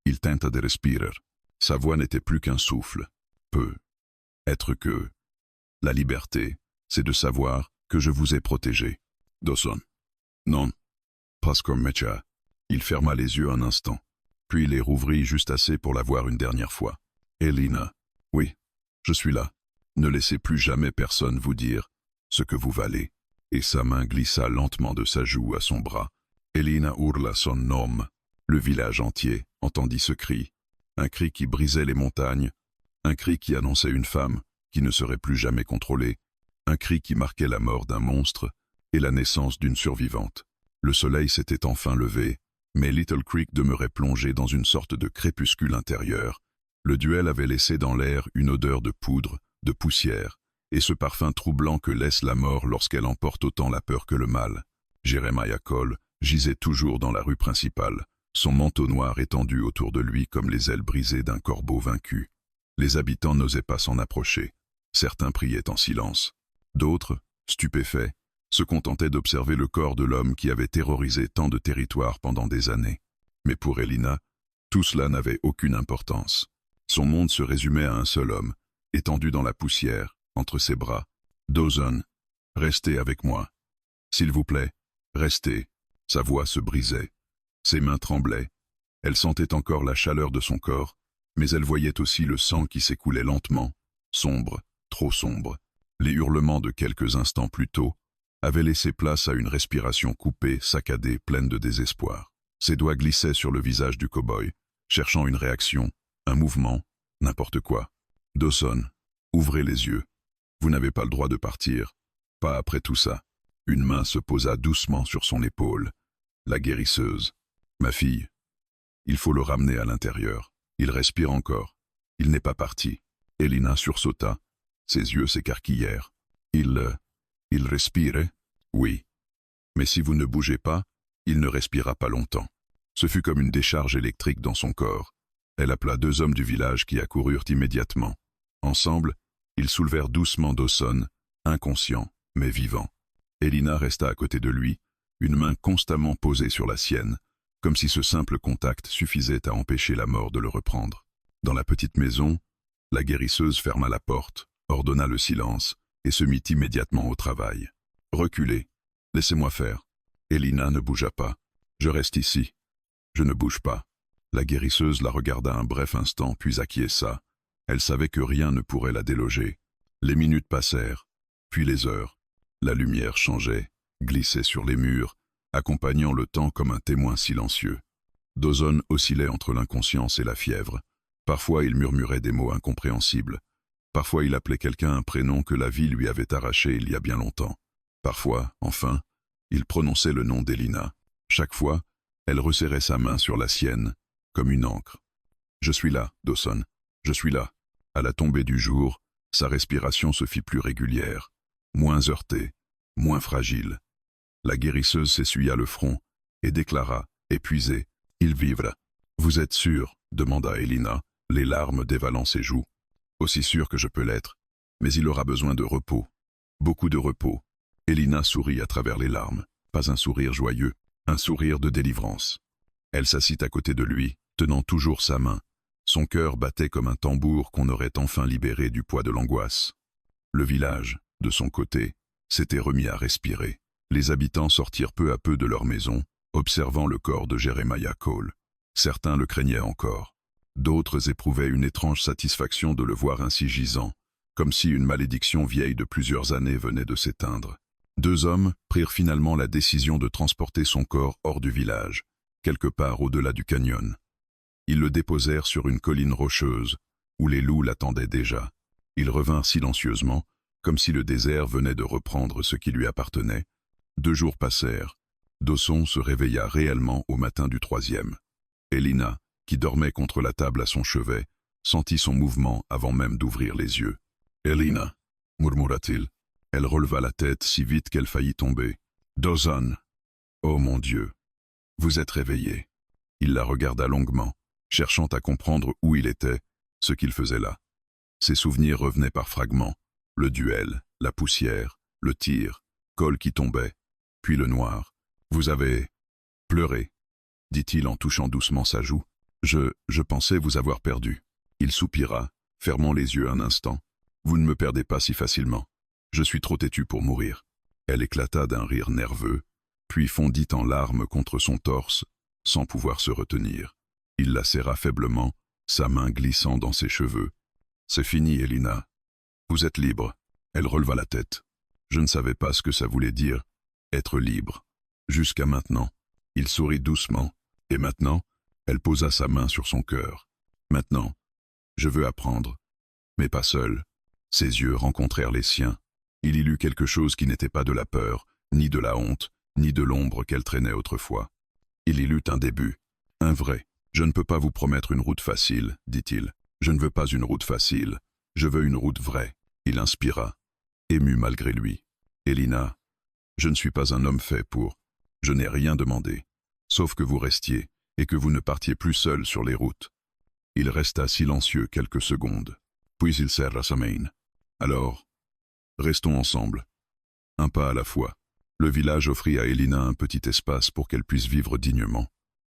Speaker 1: Il tenta de respirer. Sa voix n'était plus qu'un souffle. Peu. Être que. La liberté, c'est de savoir que je vous ai protégé. Dawson. Non. Pas comme Mecha. Il ferma les yeux un instant, puis les rouvrit juste assez pour la voir une dernière fois. Elina. Oui, je suis là. Ne laissez plus jamais personne vous dire ce que vous valez. Et sa main glissa lentement de sa joue à son bras. Elina hurla son nom. Le village entier entendit ce cri. Un cri qui brisait les montagnes. Un cri qui annonçait une femme qui ne serait plus jamais contrôlée. Un cri qui marquait la mort d'un monstre et la naissance d'une survivante. Le soleil s'était enfin levé, mais Little Creek demeurait plongé dans une sorte de crépuscule intérieur. Le duel avait laissé dans l'air une odeur de poudre, de poussière, et ce parfum troublant que laisse la mort lorsqu'elle emporte autant la peur que le mal. Jeremiah Cole gisait toujours dans la rue principale, son manteau noir étendu autour de lui comme les ailes brisées d'un corbeau vaincu. Les habitants n'osaient pas s'en approcher. Certains priaient en silence. D'autres, stupéfaits, se contentaient d'observer le corps de l'homme qui avait terrorisé tant de territoires pendant des années. Mais pour Elina, tout cela n'avait aucune importance. Son monde se résumait à un seul homme, étendu dans la poussière, entre ses bras. Dawson, restez avec moi. S'il vous plaît, restez. Sa voix se brisait. Ses mains tremblaient. Elle sentait encore la chaleur de son corps, mais elle voyait aussi le sang qui s'écoulait lentement, sombre, trop sombre. Les hurlements de quelques instants plus tôt avaient laissé place à une respiration coupée, saccadée, pleine de désespoir. Ses doigts glissaient sur le visage du cow-boy, cherchant une réaction, un mouvement, n'importe quoi. Dawson, ouvrez les yeux. Vous n'avez pas le droit de partir. Pas après tout ça. Une main se posa doucement sur son épaule. La guérisseuse. Ma fille. Il faut le ramener à l'intérieur. Il respire encore. Il n'est pas parti. Elina sursauta. Ses yeux s'écarquillèrent. Il respirait? Oui. Mais si vous ne bougez pas, il ne respira pas longtemps. Ce fut comme une décharge électrique dans son corps. Elle appela 2 hommes du village qui accoururent immédiatement. Ensemble, ils soulevèrent doucement Dawson, inconscient, mais vivant. Elina resta à côté de lui, une main constamment posée sur la sienne, comme si ce simple contact suffisait à empêcher la mort de le reprendre. Dans la petite maison, la guérisseuse ferma la porte, ordonna le silence et se mit immédiatement au travail. « Reculez, laissez-moi faire. » Elina ne bougea pas. « Je reste ici. Je ne bouge pas. » La guérisseuse la regarda un bref instant puis acquiesça. Elle savait que rien ne pourrait la déloger. Les minutes passèrent, puis les heures. La lumière changeait, glissait sur les murs, accompagnant le temps comme un témoin silencieux. Dawson oscillait entre l'inconscience et la fièvre. Parfois il murmurait des mots incompréhensibles. Parfois il appelait quelqu'un un prénom que la vie lui avait arraché il y a bien longtemps. Parfois, enfin, il prononçait le nom d'Elina. Chaque fois, elle resserrait sa main sur la sienne, comme une encre. « Je suis là, Dawson, je suis là. » À la tombée du jour, sa respiration se fit plus régulière, moins heurtée, moins fragile. La guérisseuse s'essuya le front et déclara, épuisée, « Il vivra. »« Vous êtes sûr ?» demanda Elina, les larmes dévalant ses joues. « Aussi sûr que je peux l'être, mais il aura besoin de repos. Beaucoup de repos. » Elina sourit à travers les larmes, pas un sourire joyeux, un sourire de délivrance. Elle s'assit à côté de lui, tenant toujours sa main. Son cœur battait comme un tambour qu'on aurait enfin libéré du poids de l'angoisse. Le village, de son côté, s'était remis à respirer. Les habitants sortirent peu à peu de leur maison, observant le corps de Jeremiah Cole. Certains le craignaient encore. D'autres éprouvaient une étrange satisfaction de le voir ainsi gisant, comme si une malédiction vieille de plusieurs années venait de s'éteindre. 2 hommes prirent finalement la décision de transporter son corps hors du village, quelque part au-delà du canyon. Ils le déposèrent sur une colline rocheuse, où les loups l'attendaient déjà. Ils revinrent silencieusement, comme si le désert venait de reprendre ce qui lui appartenait. 2 jours passèrent. Dawson se réveilla réellement au matin du 3e. Elina, qui dormait contre la table à son chevet, sentit son mouvement avant même d'ouvrir les yeux. « Elina » murmura-t-il. Elle releva la tête si vite qu'elle faillit tomber. « Dawson !»« Oh mon Dieu !»« Vous êtes réveillée. » Il la regarda longuement, cherchant à comprendre où il était, ce qu'il faisait là. Ses souvenirs revenaient par fragments. Le duel, la poussière, le tir, Cole qui tombait, puis le noir. « Vous avez pleuré » dit-il en touchant doucement sa joue. « Je pensais vous avoir perdu. » Il soupira, fermant les yeux un instant. « Vous ne me perdez pas si facilement. Je suis trop têtu pour mourir. » Elle éclata d'un rire nerveux, puis fondit en larmes contre son torse, sans pouvoir se retenir. Il la serra faiblement, sa main glissant dans ses cheveux. « C'est fini, Elina. Vous êtes libre. » Elle releva la tête. Je ne savais pas ce que ça voulait dire, être libre. Jusqu'à maintenant. Il sourit doucement. Et maintenant, elle posa sa main sur son cœur. Maintenant, je veux apprendre. Mais pas seul. Ses yeux rencontrèrent les siens. Il y lut quelque chose qui n'était pas de la peur, ni de la honte, ni de l'ombre qu'elle traînait autrefois. Il y lut un début, un vrai. « Je ne peux pas vous promettre une route facile, dit-il. Je ne veux pas une route facile. Je veux une route vraie. » Il inspira, ému malgré lui. « Elina, je ne suis pas un homme fait pour... Je n'ai rien demandé, sauf que vous restiez et que vous ne partiez plus seul sur les routes. » Il resta silencieux quelques secondes, puis il serra sa main. « Alors, restons ensemble. Un pas à la fois. » Le village offrit à Elina un petit espace pour qu'elle puisse vivre dignement.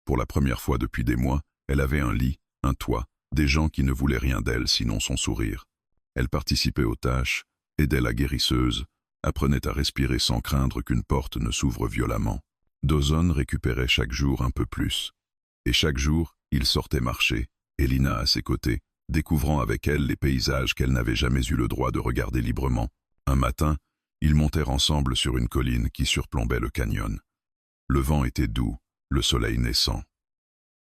Speaker 1: Pour la première fois depuis des mois, elle avait un lit, un toit, des gens qui ne voulaient rien d'elle sinon son sourire. Elle participait aux tâches, aidait la guérisseuse, apprenait à respirer sans craindre qu'une porte ne s'ouvre violemment. Dawson récupérait chaque jour un peu plus. Et chaque jour, il sortait marcher, Elina à ses côtés, découvrant avec elle les paysages qu'elle n'avait jamais eu le droit de regarder librement. Un matin, ils montèrent ensemble sur une colline qui surplombait le canyon. Le vent était doux, le soleil naissant.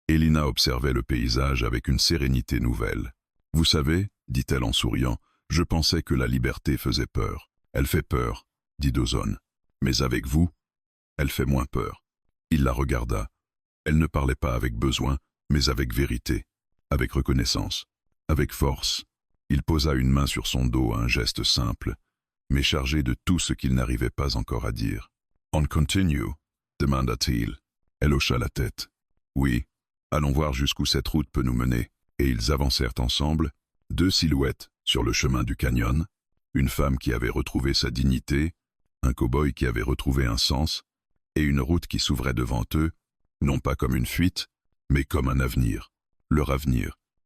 Speaker 1: Elina observait le paysage avec une sérénité nouvelle. « Vous savez, dit-elle en souriant, je pensais que la liberté faisait peur. Elle fait peur, dit Dawson. Mais avec vous, elle fait moins peur. » Il la regarda. Elle ne parlait pas avec besoin, mais avec vérité, avec reconnaissance, avec force. Il posa une main sur son dos, un geste simple, mais chargé de tout ce qu'il n'arrivait pas encore à dire. « On continue ?» demanda-t-il. Elle hocha la tête. « Oui, allons voir jusqu'où cette route peut nous mener. » Et ils avancèrent ensemble, 2 silhouettes sur le chemin du canyon, une femme qui avait retrouvé sa dignité, un cow-boy qui avait retrouvé un sens, et une route qui s'ouvrait devant eux, non pas comme une fuite, mais comme un avenir, leur avenir.